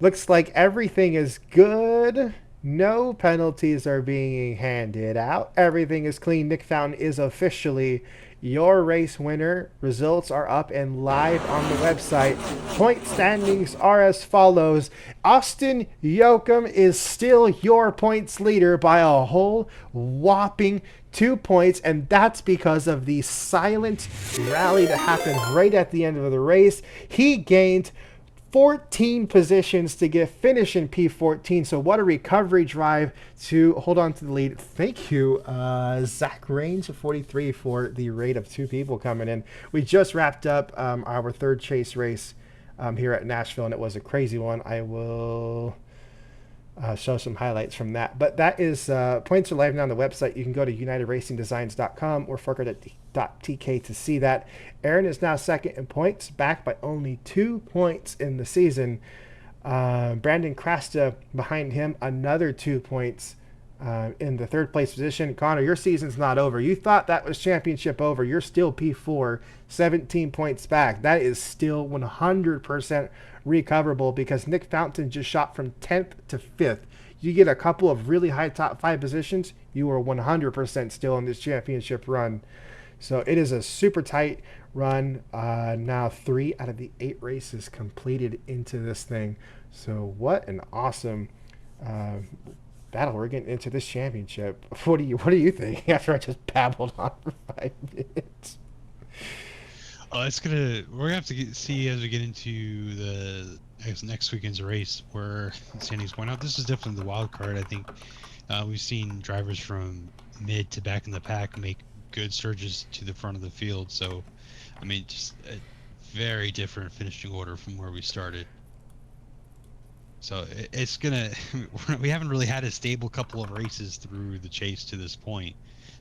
Looks like everything is good. No penalties are being handed out. Everything is clean. Nick Fountain is officially your race winner. Results are up and live on the website. Point standings are as follows. Austin Yoakum is still your points leader by a whole whopping 2 points, and that's because of the silent rally that happened right at the end of the race. He gained 14 positions to get finish in P14. So what a recovery drive to hold on to the lead. Thank you, Zach Range 43 for the rate of 2 people coming in. We just wrapped up our 3rd chase race here at Nashville, and it was a crazy one. I will show some highlights from that. But that is points are live now on the website. You can go to unitedracingdesigns.com or FARCA.tk to see that. Aaron is now second in points, back by only 2 points in the season. Brandon Crasta behind him, another 2 points in the 3rd place position. Connor, your season's not over. You thought that was championship over. You're still P4, 17 points back. That is still 100% recoverable because Nick Fountain just shot from 10th to 5th. You get a couple of really high top 5 positions, you are 100% still in this championship run. So it is a super tight run. Now 3 out of the 8 races completed into this thing. So what an awesome battle we're getting into this championship. What do you think after I just babbled on for 5 minutes? We're gonna have to see as we get into the next weekend's race where standings going out. This is definitely the wild card. I think we've seen drivers from mid to back in the pack make good surges to the front of the field. So, I mean, just a very different finishing order from where we started. So it's gonna. We haven't really had a stable couple of races through the chase to this point.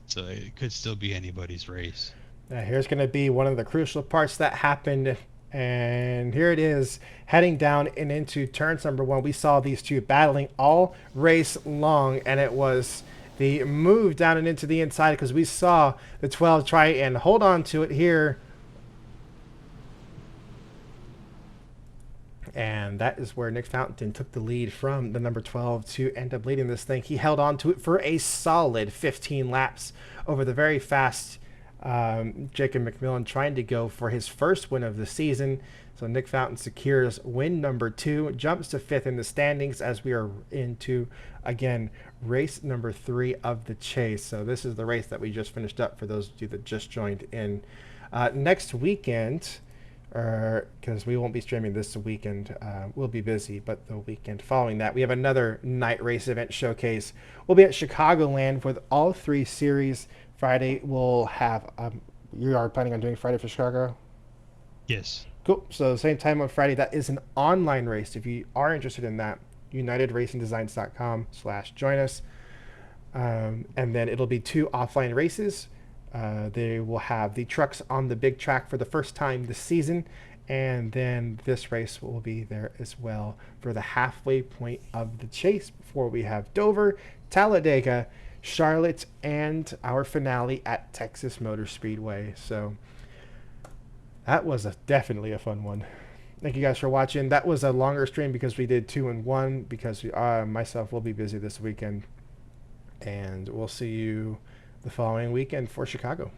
So it could still be anybody's race. Here's going to be one of the crucial parts that happened, and here it is heading down and into turns number 1. We saw these two battling all race long, and it was the move down and into the inside because we saw the 12 try and hold on to it here, and that is where Nick Fountain took the lead from the number 12 to end up leading this thing. He held on to it for a solid 15 laps over the very fast Jacob McMillan, trying to go for his first win of the season. So Nick Fountain secures win number 2, jumps to 5th in the standings as we are into, again, race number 3 of the chase. So this is the race that we just finished up for those of you that just joined in. Next weekend, because we won't be streaming this weekend, we'll be busy, but the weekend following that, we have another night race event showcase. We'll be at Chicagoland with all 3 series. Friday we'll have you are planning on doing Friday for Chicago? Yes. Cool. So same time on Friday. That is an online race. If you are interested in that, unitedracingdesigns.com/join us. And then it'll be 2 offline races. They will have the trucks on the big track for the first time this season, and then this race will be there as well for the halfway point of the chase before we have Dover, Talladega, Charlotte, and our finale at Texas Motor Speedway. So that was definitely a fun one. Thank you guys for watching. That was a longer stream because we did 2 in 1 because myself will be busy this weekend, and we'll see you the following weekend for Chicago.